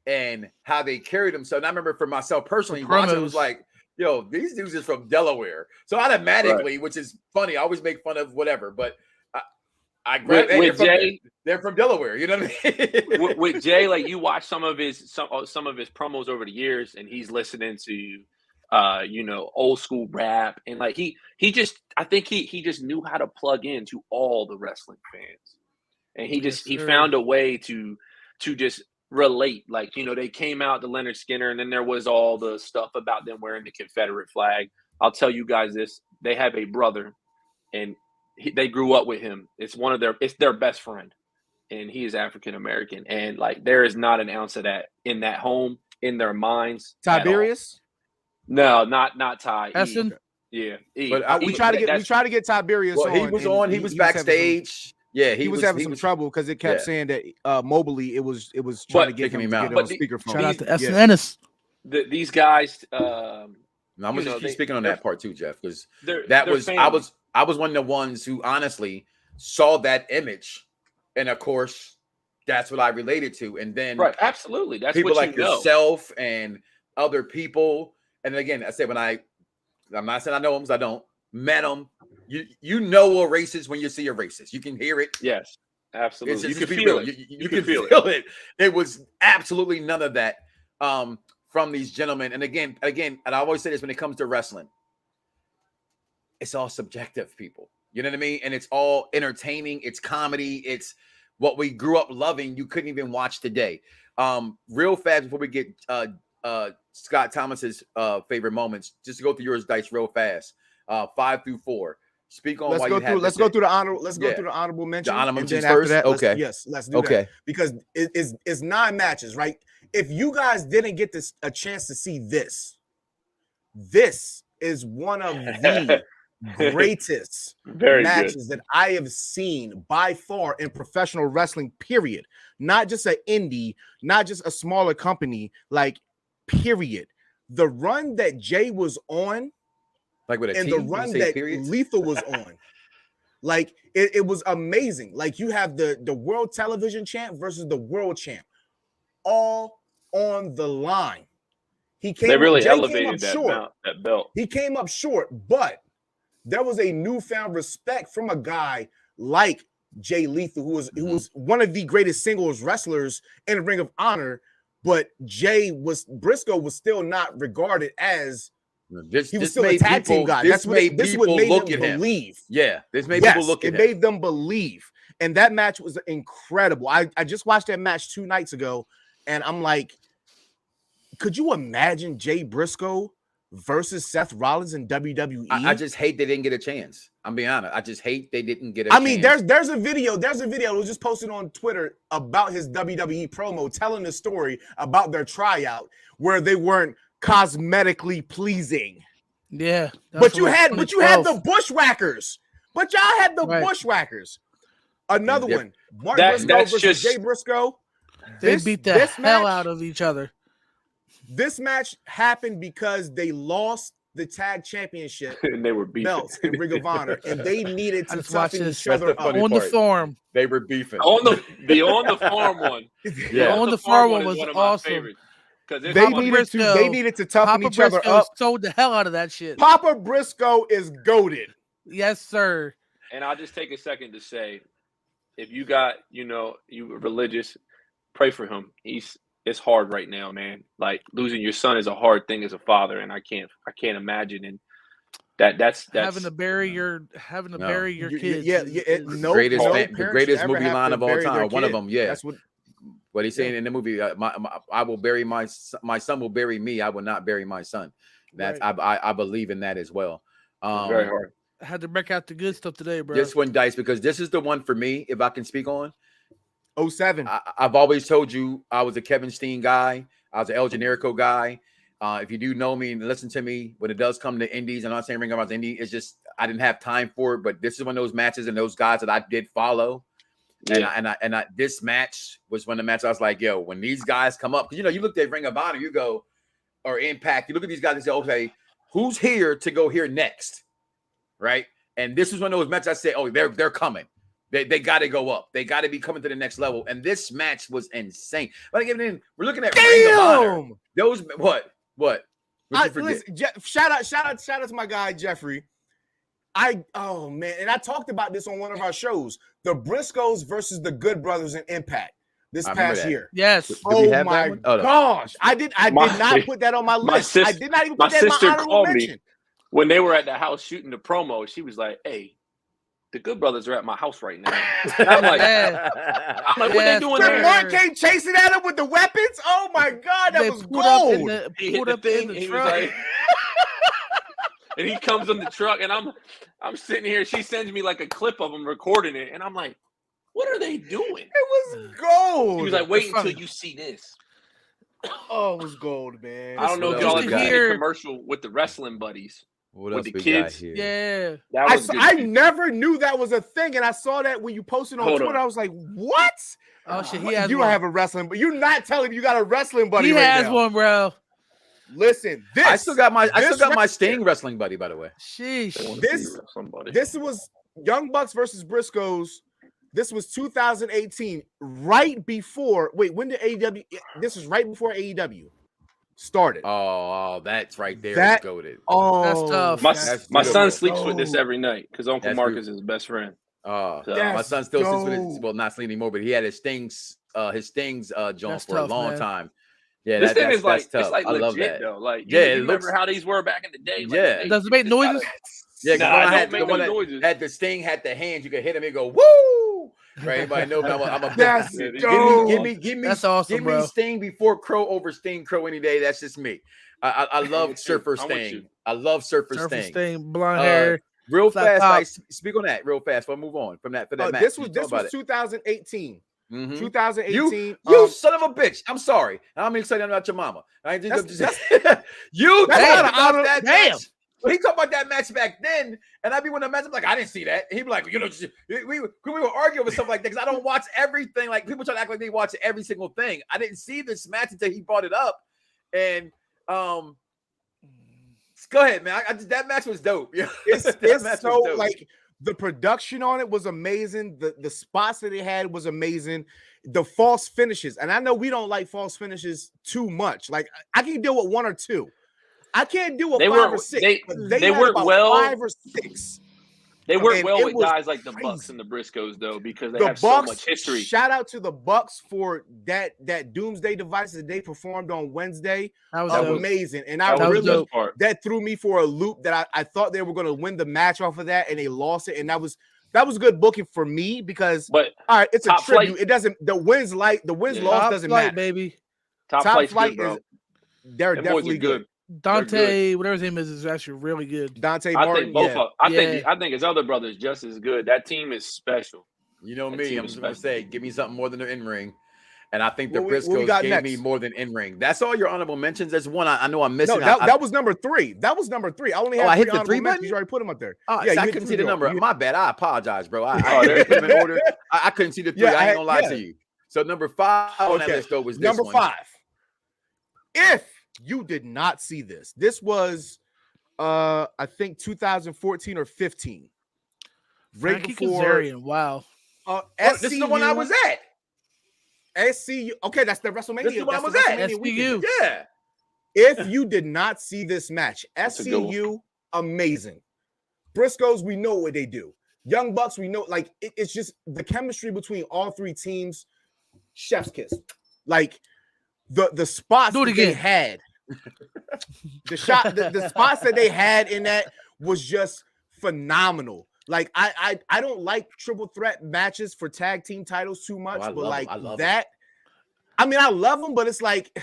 and how they carried themselves. And I remember for myself personally, watching it was promos. like, yo, these dudes are from Delaware. So automatically, which is funny, I always make fun of whatever, but I grab with Jay. They're from Delaware. You know what I mean? with Jay, like you watch some of his promos over the years, and he's listening to old school rap, and like I think he just knew how to plug into all the wrestling fans, and he found a way to just relate. Like, they came out to Leonard Skinner, and then there was all the stuff about them wearing the Confederate flag. I'll tell you guys this: they have a brother, and they grew up with him. It's their best friend, and he is African American. And like, there is not an ounce of that in that home, in their minds. Tiberius? No, not Ty. Essen? Yeah, But We try to get Tiberius well, on. he was on. He was backstage. He was having some trouble because it kept saying that mobily it was trying to get him to get on speakerphone. Shout out to Essen Ennis. These guys. I'm gonna just keep speaking on that part too, Jeff, because family. I was one of the ones who honestly saw that image, and of course, that's what I related to. And then right, absolutely, that's people what like yourself and other people. And again, I said I'm not saying I know them because I don't met them. You know a racist when you see a racist. You can hear it. Yes, absolutely. You can can feel it. it. You can feel it. It was absolutely none of that from these gentlemen. And again, and I always say this when it comes to wrestling, it's all subjective, people. You know what I mean? And it's all entertaining. It's comedy. It's what we grew up loving. You couldn't even watch today. Real fast before we get Scott Thomas's favorite moments, just to go through yours, Dice, real fast. 5 through 4. Speak on. Let's go through the honorable mention. The honorable mentions after first. that, Okay. Let's do that because it's 9 matches, right? If you guys didn't get a chance to see this is one of the greatest matches that I have seen by far in professional wrestling, period. Not just an indie, not just a smaller company, like, period. The run that Jay was on, like with the run that Lethal was on, like, it was amazing. Like, you have the world television champ versus the world champ, all on the line. They really elevated that belt. He came up short, but there was a newfound respect from a guy like Jay Lethal, who was one of the greatest singles wrestlers in the Ring of Honor. But Briscoe was still not regarded as he was still a tag team guy. This made them believe. Yeah, this made people look at him. It made them believe. And that match was incredible. I just watched that match 2 nights ago, and I'm like, could you imagine Jay Briscoe versus Seth Rollins in WWE? I just hate they didn't get a chance. I'm being honest. I just hate they didn't get a I mean, chance. there's a video that was just posted on Twitter about his WWE promo telling the story about their tryout where they weren't cosmetically pleasing. Yeah. But you had the Bushwhackers. But y'all had the Right. Bushwhackers. Another Yeah. one. Mark Briscoe versus Jay Briscoe. They beat the hell out of each other. This match happened because they lost the tag championship and they were beefing. belts in Ring of Honor, and they needed I to just watched toughen this. each other That's the up. funny On the part. farm. They were beefing. On the farm one. Yeah. On the farm one is was one of my awesome. favorites. Because They Papa needed Briscoe- to toughen Papa each other Briscoe up. sold the hell out of that shit. Papa Briscoe is goated. Yes, sir. And I'll just take a second to say, if you got, you were religious, pray for him. It's hard right now, man. Like losing your son is a hard thing as a father, and I can't imagine. And that's having to bury your kids. No greatest parent the should greatest ever movie have line to of all bury time. their Or one of kid. them. Yeah. That's what he's saying in the movie. I will bury my son will bury me. I will not bury my son. That's Right. I believe in that as well. very hard. I had to break out the good stuff today, bro. This one, Dice, because this is the one for me. If I can speak on, 07. I've always told you I was a Kevin Steen guy. I was an El Generico guy. If you do know me and listen to me, when it does come to indies, I'm not saying Ring of Honor's indie. It's just I didn't have time for it. But this is one of those matches and those guys that I did follow. Yeah. And this match was one of the matches I was like, yo, when these guys come up, because you looked at Ring of Honor, you go, or Impact, you look at these guys and say, okay, who's here to go here next? Right. And this was one of those matches I said, oh, they're coming. They got to go up. They got to be coming to the next level. And this match was insane. But again, we're looking at Ring of Honor. Those what? Listen, shout out to my guy Jeffrey. Oh man, and I talked about this on one of our shows. The Briscoes versus the Good Brothers in Impact this past year. Yes. Did we Oh have that my one? Oh, no. gosh, I did not put that on my list. I did not even put that in my honorable called me mention. when they were at the house shooting the promo. She was like, "Hey, the Good Brothers are at my house right now." And I'm like, what they doing there? Mark came chasing at him with the weapons. Oh my God, that was gold. He hit the thing. He was like, and he comes in the truck, and I'm sitting here. She sends me like a clip of him recording it, and I'm like, what are they doing? It was gold. He was like, wait until you see this. Oh, it was gold, man. I don't know if y'all have seen the commercial with the wrestling buddies. What with else the we kids. got here? Yeah. That was I never knew that was a thing, and I saw that when you posted on Twitter. I was like, what? Oh shit, You don't have a wrestling, but you're not telling me you got a wrestling buddy. He right has now. one, bro. Listen, I still got my Sting wrestling buddy, by the way. Sheesh. This was Young Bucks versus Briscoes. This was 2018, right before. Wait, when did AEW? This was right before AEW started. Oh, that's right there. That- Goated. Oh, That's tough. My son sleeps with this every night because Uncle Marcus is his best friend. My That's son still sleeps with his, dope. well, not sleeping anymore, but he had his Stings joint That's for tough, a long man. time. Yeah, This thing that's is like tough. it's like I love legit that. though. Like Yeah, you it remember looks- how these were back in the day? Like, Yeah. hey, Does it make noises? Yeah, Nah, I don't had make the one no that noises. had the Sting had the hands. You could hit him and go woo. Right, everybody knows I'm a That's give dope. me That's awesome, give me bro. Sting before Crow over Sting Crow any day. That's just me. I love Surfer I'm with Sting. you. I love Surfer Surface Sting. thing, blonde hair. Real flat fast, top. I speak on that real fast. We'll move on from that for that match. This You was talk about it. 2018. Mhm. 2018. You son of a bitch. I'm sorry. I'm excited about your mama. I ain't That's- you that's talking not an about honor- that damn. match. Well, he talked about that match back then, and I'd be when the match, I'm like, I didn't see that. He'd be like, we were arguing with stuff like that because I don't watch everything. Like people try to act like they watch every single thing. I didn't see this match until he brought it up, and go ahead, man. That match was dope. Yeah, It's That match was so dope. like the production on it was amazing. The spots that it had was amazing. The false finishes, and I know we don't like false finishes too much. Like I can deal with one or two. I can't deal with They 5 were- or 6. they- but they had worked about well. 5 or 6. They work And well it with was guys like the crazy. Bucks and the Briscoes though because they The have so Bucks. much history. Shout out to the Bucks for that Doomsday device that they performed on Wednesday. That was That dope. was- Amazing, and That I was really the best part. that threw me for a loop that I thought they were going to win the match off of that, and they lost it, and that was good booking for me because But all right, it's a Top tribute. Flight- It doesn't the wins Yeah. loss Top doesn't flight, matter. baby. Top flight is they're Them boys definitely are good. Dante, whatever his name is actually really good. Dante I Martin. think both. Yeah. I think his other brother is just as good. That team is special. You know That me. team I'm is just gonna special. say, give me something more than the in ring. And I think the What we Briscoes got gave next? me more than in ring. That's all your honorable mentions. There's one I know I'm missing. No, that was number 3. That was number 3. I only had I hit three the honorable 3 mentions. button? You already put them up there. Oh, Yeah, I you couldn't see the number. You- My bad. I apologize, bro. I Oh, didn't put them in order. I couldn't see the 3. Yeah, I ain't gonna lie yeah. to you. So number 5 on that Okay. list though was this Number one. 5. If you did not see this was I think 2014 or 15. Right Frankie before Kazarian. Wow. This is the one I was at. SCU. Okay, that's the WrestleMania. This is the one I that's was the at. WrestleMania weekend. SCU. Yeah. If you did not see this match, That's a good SCU, amazing. Briscoes, we know what they do. Young Bucks, we know, like, it's just the chemistry between all 3 teams, chef's kiss. Like, the spots Do it that they again. had, the spots that they had in that was just phenomenal. Like, I don't like triple threat matches for tag team titles too much, I but love like 'em. I love 'em. that, I mean, I love them, but it's like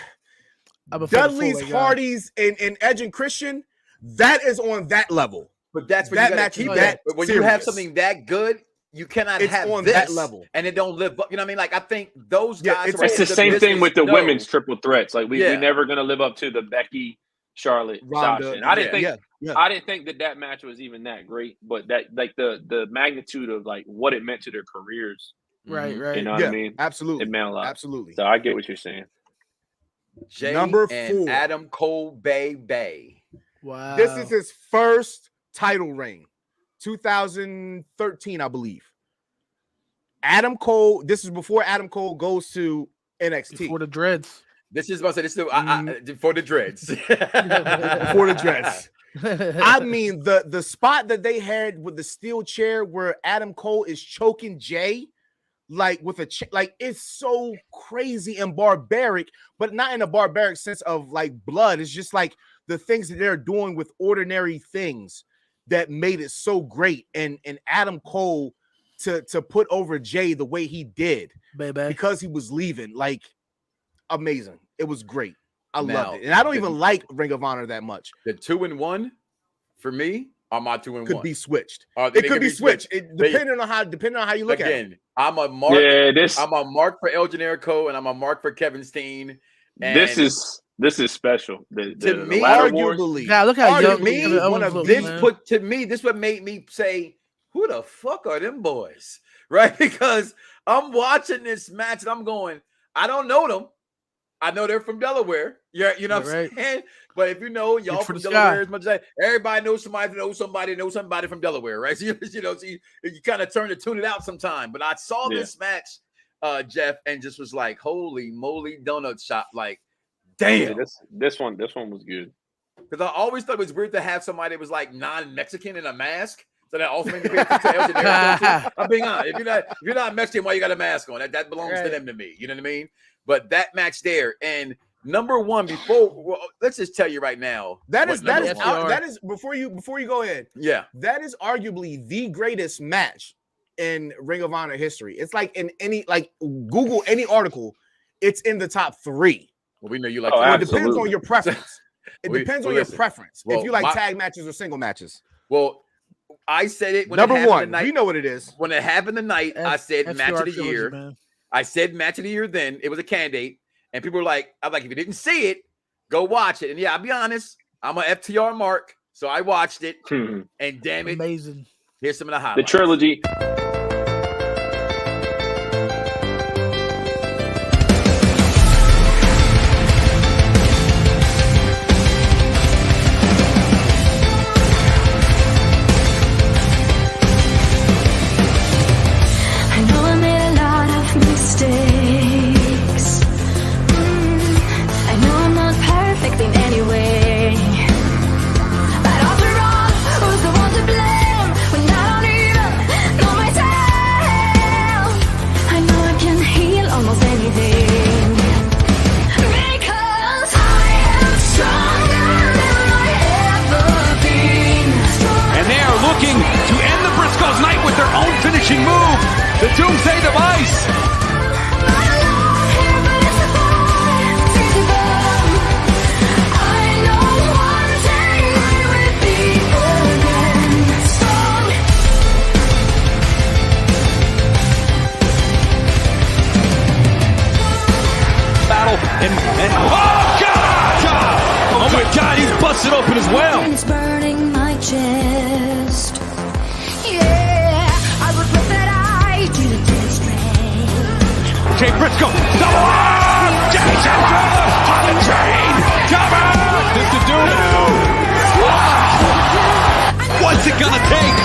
I'm a fan of Dudley's, Full Guy. Hardy's, and Edge and Christian, that is on that level. But that's what That you gotta match keep is that. that But when you have serious. something that good, you cannot It's have on this that level. and it don't live up. You know what I mean? Like I think those Yeah, guys. it's are It's in the same thing business with the know- women's triple threats. Like we Yeah. never gonna live up to the Becky, Charlotte, Ronda, Sasha. And I didn't think yeah. I didn't think that match was even that great, but that like the magnitude of like what it meant to their careers. Right, Mhm. right. You know what I mean? Absolutely. It meant a lot. Absolutely. So I get what you're saying. Jay Number and 4. Adam Cole Bay. Wow. This is his first title reign, 2013, I believe. Adam Cole, this is before Adam Cole goes to NXT. for the dreads. This is about to say this is for the dreads. Before the dreads. I mean, the spot that they had with the steel chair where Adam Cole is choking Jay, like with like it's so crazy and barbaric, but not in a barbaric sense of like blood. It's just like the things that they're doing with ordinary things that made it so great. And Adam Cole to put over Jay the way he did Baby. because he was leaving, like amazing. It was great. I Now, loved it. And I don't even like Ring of Honor that much. The 2-1 for me are my 2-1. Could be switched. They It could be switched. They- Depending on how you look at it. Again, I'm a mark. Yeah, I'm a mark for El Generico and I'm a mark for Kevin Steen. And this is special. The me, ladder wars. Arguably, God, look how young me, Kevin one Owens of looks, this man. put to me, this what made me say, who the fuck are them boys? Right? Because I'm watching this match and I'm going, I don't know them. I know they're from Delaware. Yeah, you know what I'm saying? But if you know, y'all for from the Delaware sky. as much as everybody knows somebody from Delaware, right? So you kind of turn to tune it out sometime. But I saw this match, Jeff, and just was like, holy moly, donut shop. Like, damn. Yeah, this one was good. Because I always thought it was weird to have somebody that was like non-Mexican in a mask. So that also made me pay attention to El Generico, too. I'm being honest. If you're not Mexican, why you got a mask on? That belongs to them to me. You know what I mean? But that match there, and number one, let's just tell you right now. that is FTR. before you go ahead. Yeah. That is arguably the greatest match in Ring of Honor history. It's like in any Google any article, it's in the top 3. Well, we know you like. Oh, It absolutely. depends on your preference. It depends on your listen. preference. Well, if you like tag matches or single matches. Well, I said it when Number it happened 1, tonight. we know what it is. When it happened tonight, I said match of the trilogy, year. man. I said match of the year then. It was a candidate. And people were like, I'm like, if you didn't see it, go watch it. And yeah, I'll be honest, I'm a FTR mark. So I watched it. And damn it, Amazing. here's some of the The highlights. trilogy. I know I made a lot of mistakes. I know I'm not perfect in any way. But after all, who's the one to blame when I don't even know myself? I know I can heal almost anything. Because I am stronger than I ever been. And they are looking to end the Briscoes' night with their own finishing move, the Doomsday Device. Not alone here, but it's a fight. it open as well. It's burning my chest. Yeah, I regret that I didn't get straight. Jay Briscoe, double arm! Jason Cruz on the chain! Cover! This to do now. What's it gonna take?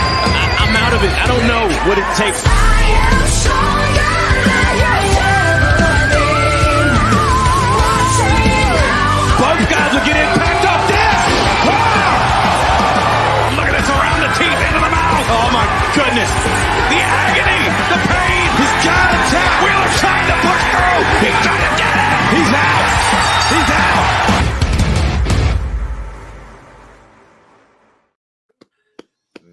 I'm out of it. I don't know what it takes. I am stronger than you've ever been. Both guys will get impact off this. Oh! Look at this around the teeth, into the mouth. Oh my goodness. The agony, the pain. He's got to tap. Wheeler trying to push through. He's trying to get it. He's out. He's out.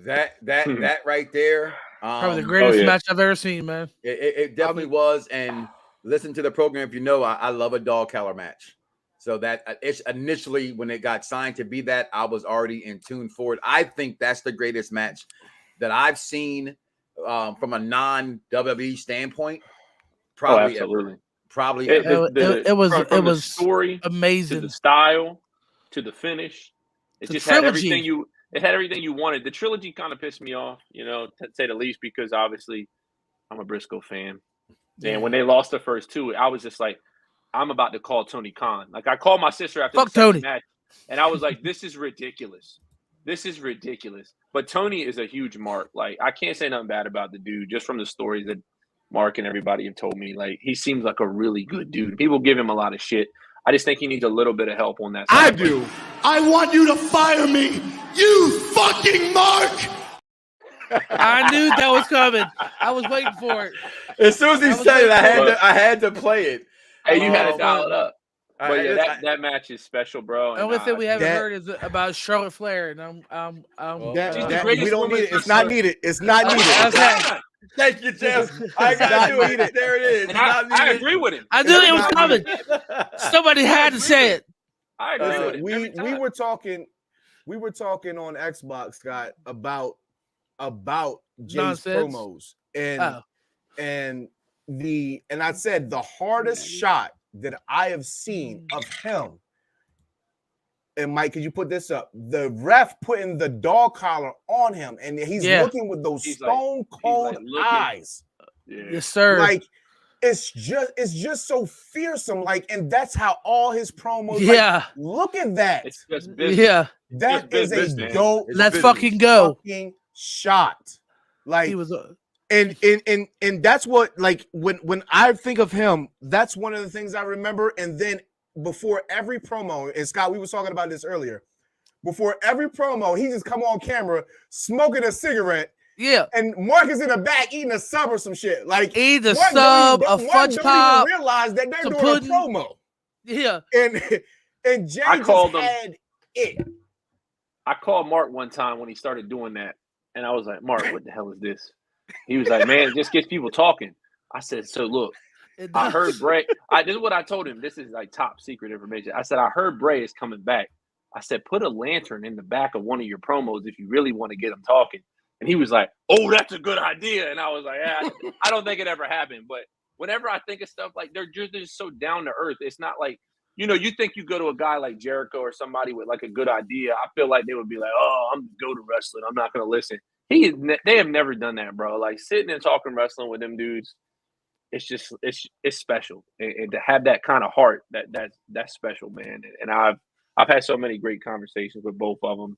That right there. Probably the greatest yeah. match I've ever seen, man. It definitely was. And listen to the program if you know I love a dog collar match. So that it's initially when it got signed to be that, I was already in tune for it. I think that's the greatest match that I've seen from a non-WWE standpoint. Probably absolutely. Probably It was from the story amazing. to the style to the finish. It The just trilogy. had everything you wanted. The trilogy kind of pissed me off, to say the least, because obviously I'm a Briscoe fan. And when they lost the first two, I was just like, I'm about to call Tony Khan. Like, I called my sister after Fuck the second Tony. match, and I was like, this is ridiculous. This is ridiculous. But Tony is a huge mark. Like, I can't say nothing bad about the dude just from the stories that Mark and everybody have told me. Like, he seems like a really good dude. People give him a lot of shit. I just think he needs a little bit of help on that side. I do. I want you to fire me, you fucking Mark! I knew that was coming. I was waiting for it. as soon as he said it, I had to play it. Hey, you had to dial it up. But I- yeah, that match is special, bro. The only thing we haven't that- heard is about Charlotte Flair, and I'm That, She's the that- greatest we don't woman need it. for It's not sure. needed. It's not needed. Okay. Thank you, Jeff. I It's not got to needed. There it is. And It's not I needed. agree with him. I knew it was not coming. Somebody had to say it. I agree with Listen, him. every we time. were talking on Xbox, Scott, about Jay's Nonsense. promos and Oh. and I said the hardest shot that I have seen of him. And Mike, could you put this up? The ref putting the dog collar on him, and he's Yeah. looking with those He's like- stone cold looking. eyes. Yeah. Yes, sir. Like it's just so fearsome. Like, and that's how all his promos. Yeah. Like, look at that. It's just business. Yeah. That it's is business, a man. dope It's Let's business. fucking go. fucking shot. Like He was. and that's what, like, when I think of him, that's one of the things I remember. And then before every promo, and Scott, we were talking about this earlier. Before every promo, he just come on camera smoking a cigarette, Yeah. and Mark is in the back eating a sub or some shit. Like, Eat a Mark sub, a Mark fudge don't pop. even realize that they're some doing pudding. a promo, Yeah. and Jay I just called him. had it. I called Mark one time when he started doing that, and I was like, Mark, what the hell is this? He was like, man, it just gets people talking. I said, so look, It I does. heard Bray. This is what I told him. This is like top secret information. I said, I heard Bray is coming back. I said, put a lantern in the back of one of your promos if you really want to get them talking. And he was like, oh, that's a good idea. And I was like, yeah, I don't think it ever happened. But whenever I think of stuff like they're just so down to earth, it's not like, you think you go to a guy like Jericho or somebody with like a good idea. I feel like they would be like, oh, I'm go to wrestling. I'm not going to listen. They have never done that, bro. Like sitting and talking wrestling with them dudes. It's just it's special, and to have that kind of heart, that's special, man. And I've had so many great conversations with both of them,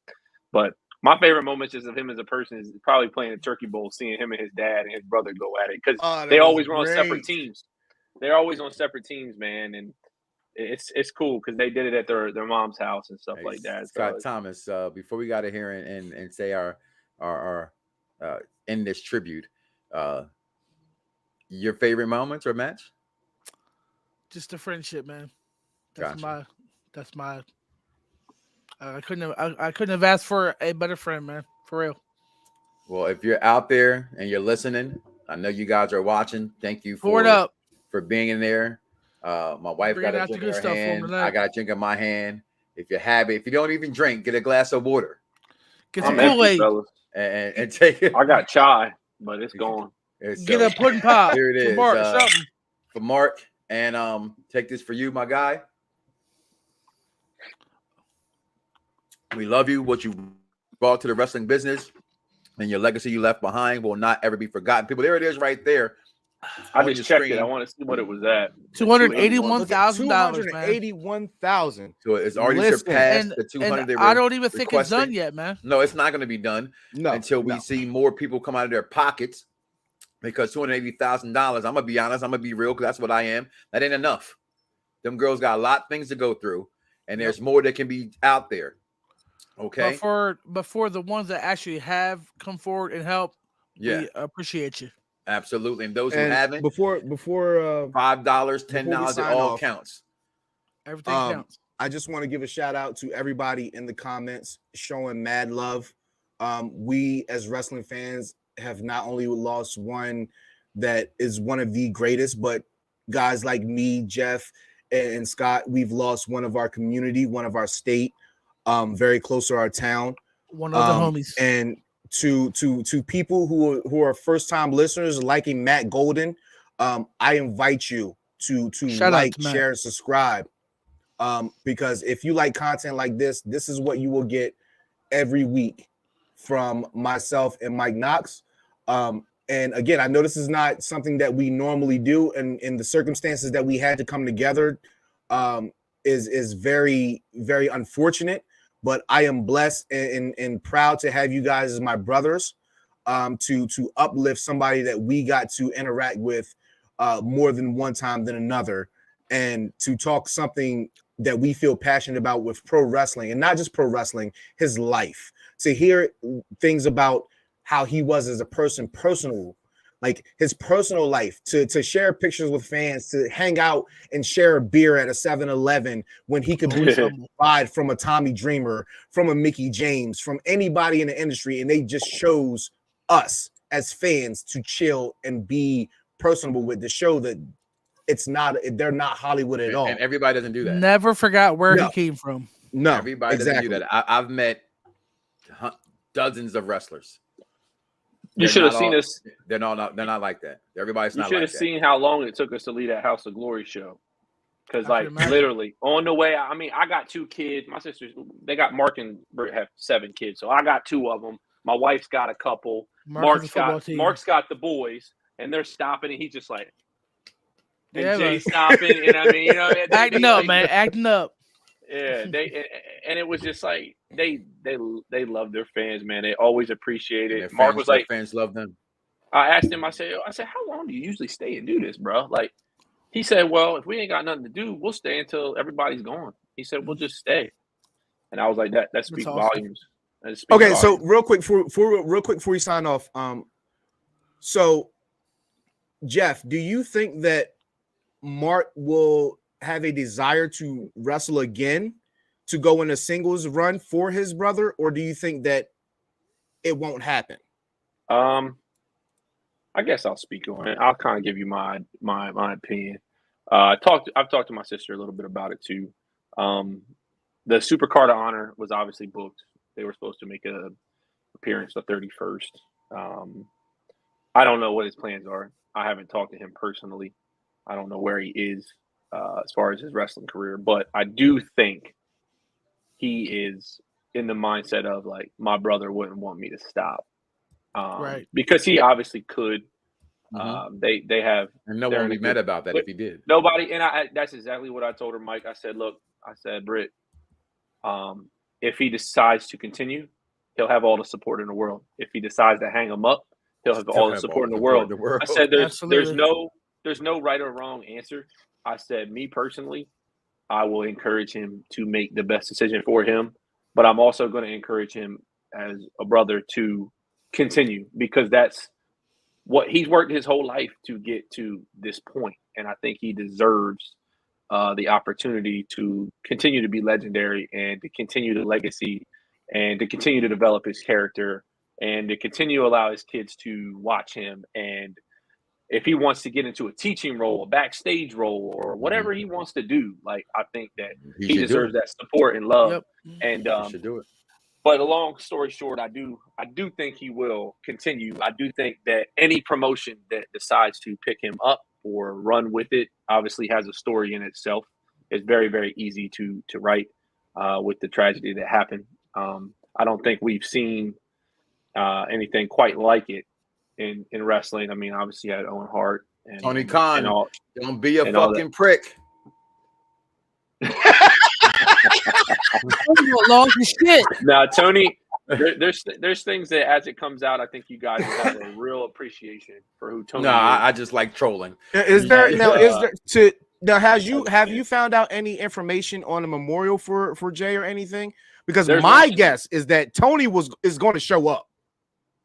but my favorite moments just of him as a person is probably playing a turkey bowl, seeing him and his dad and his brother go at it, because Oh, they that always was were on separate great. teams. They're always on separate teams, man, and it's cool because they did it at their mom's house and stuff like that. Scott So Thomas, before we got to hear and say our in this tribute, your favorite moments or match? Just a friendship, man. That's Gotcha. my. I couldn't have asked for a better friend, man. For real. Well, if you're out there and you're listening, I know you guys are watching. Thank you Pour it up. for being in there. My wife Bringing got a out the drink in good her stuff for 'em hand. tonight. I got a drink in my hand. If you have it, if you don't even drink, get a glass of water Get some I'm empty, Kool-Aid. fellas. and take it. I got chai, but it's gone. And Get so, a pudding pop. Here it is, For Mark, something. for Mark, and take this for you, my guy. We love you. What you brought to the wrestling business and your legacy you left behind will not ever be forgotten. People, there it is right there. I just checked it. I want to see what it was at. $281,000, man. $281,000. So it's already Listen, surpassed And, the 200. and they I were don't even think it's done requesting. yet, man. No, it's not going to be done until we no. see more people come out of their pockets. Because $280,000, I'm gonna be honest, I'm gonna be real, because that's what I am. That ain't enough. Them girls got a lot of things to go through, and there's more that can be out there. Okay. But for the ones that actually have come forward and helped, we appreciate you. Absolutely. And those who haven't, before $5, $10, it all counts. Everything counts. I just want to give a shout out to everybody in the comments showing mad love. We as wrestling fans have not only lost one that is one of the greatest, but guys like me, Jeff, and Scott, we've lost one of our community, one of our state, very close to our town. One of the homies. And to people who are first-time listeners, liking Matt Golden, I invite you to like, share, and subscribe. Because if you like content like this is what you will get every week from myself and Mike Knoxxx. And again, I know this is not something that we normally do, and in the circumstances that we had to come together is very, very unfortunate. But I am blessed and proud to have you guys as my brothers, to uplift somebody that we got to interact with more than one time than another, and to talk something that we feel passionate about with pro wrestling, and not just pro wrestling, his life. To hear things about how he was as a person, personal, like his personal life, to share pictures with fans, to hang out and share a beer at a 7-Eleven when he could buy from a Tommy Dreamer, from a Mickey James, from anybody in the industry. And they just chose us as fans to chill and be personable with, the show that they're not Hollywood at all. And everybody doesn't do that. Never forgot where he came from. No, everybody doesn't do that. I've met dozens of wrestlers. You should have seen us. They're not like that. Everybody's not like that. You should have seen how long it took us to leave that House of Glory show. Because, literally, on the way, I got 2 kids. My sisters, they got Mark and Britt have 7 kids. So I got 2 of them. My wife's got a couple. Mark's got the boys, and they're stopping, and he's just like, and Jay's stopping, and acting up, man, acting up. Yeah, and it was just like they love their fans, man. They always appreciate it. Mark was like, fans love them. I asked him, I said, how long do you usually stay and do this, bro? Like, he said, well, if we ain't got nothing to do, we'll stay until everybody's gone. He said, we'll just stay. And I was like, that speaks volumes. Okay, so real quick before you sign off, so Jeff, do you think that Mark will have a desire to wrestle again, to go in a singles run for his brother, or do you think that it won't happen? I guess I'll speak on it. I'll kind of give you my opinion. I've talked to my sister a little bit about it too. The Supercard of Honor was obviously booked. They were supposed to make an appearance the 31st. I don't know what his plans are. I haven't talked to him personally. I don't know where he is as far as his wrestling career, but I do think he is in the mindset of like, my brother wouldn't want me to stop, right? Because he obviously could. They have, and no one would be mad about that if he did. Nobody, and that's exactly what I told her, Mike. I said, look, Britt, if he decides to continue, he'll have all the support in the world. If he decides to hang him up, he'll have all the support in the world. I said, there's no right or wrong answer. I said, me personally, I will encourage him to make the best decision for him, but I'm also going to encourage him as a brother to continue, because that's what he's worked his whole life to get to this point. And I think he deserves the opportunity to continue to be legendary and to continue the legacy and to continue to develop his character and to continue to allow his kids to watch him. And if he wants to get into a teaching role, a backstage role, or whatever he wants to do, like, I think that he deserves that support and love. Yep. And he should do it. But a long story short, I do think he will continue. I do think that any promotion that decides to pick him up or run with it obviously has a story in itself. It's very, very easy to write with the tragedy that happened. I don't think we've seen anything quite like it in wrestling. I mean, obviously you had Owen Hart and Tony Khan, and all, don't be a and all fucking prick. Lost his shit. Now, Tony, there's things that as it comes out, I think you guys will have a real appreciation for who Tony No, is. I just like trolling. Is there now? Is there to now? Have you understand. found out any information on a memorial for Jay or anything? Because There's my nothing. guess is that Tony is going to show up.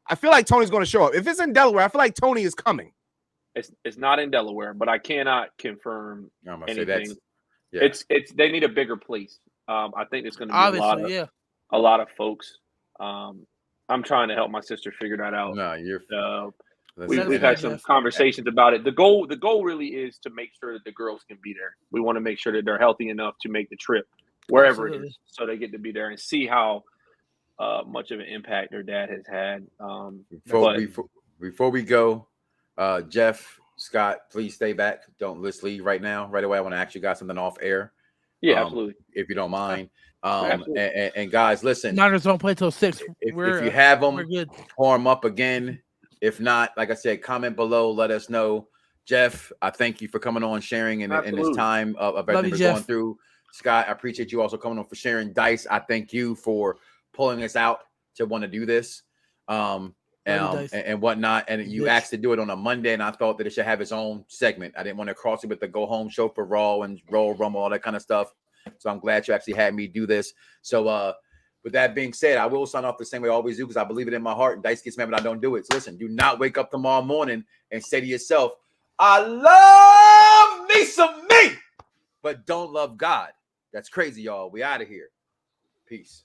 I feel like Tony's going to show up. If it's in Delaware, I feel like Tony is coming. It's not in Delaware, but I cannot confirm I'm gonna say anything. that's yeah. It's they need a bigger place. I think it's going to be Obviously, a lot of folks. I'm trying to help my sister figure that out. No, you're. We've had some conversations about it. The goal really is to make sure that the girls can be there. We want to make sure that they're healthy enough to make the trip wherever it is, so they get to be there and see how much of an impact their dad has had. Before we go, Jeff, Scott, please stay back. Let's leave right now. Right away, I want to ask you guys something off air. Yeah, absolutely. If you don't mind. And guys, listen. Niners don't play till 6. If you have them, we're good. Pour them up again. If not, like I said, comment below. Let us know. Jeff, I thank you for coming on, sharing in this time of everything we're going through. Scott, I appreciate you also coming on for sharing. Dice, I thank you for pulling us out to want to do this and whatnot. And you asked to do it on a Monday, and I thought that it should have its own segment. I didn't want to cross it with the go home show for Raw and Royal Rumble, all that kind of stuff. So I'm glad you actually had me do this. So with that being said, I will sign off the same way I always do because I believe it in my heart. And Dice gets mad when I don't do it. So listen, do not wake up tomorrow morning and say to yourself, I love me some me, but don't love God. That's crazy, y'all. We out of here. Peace.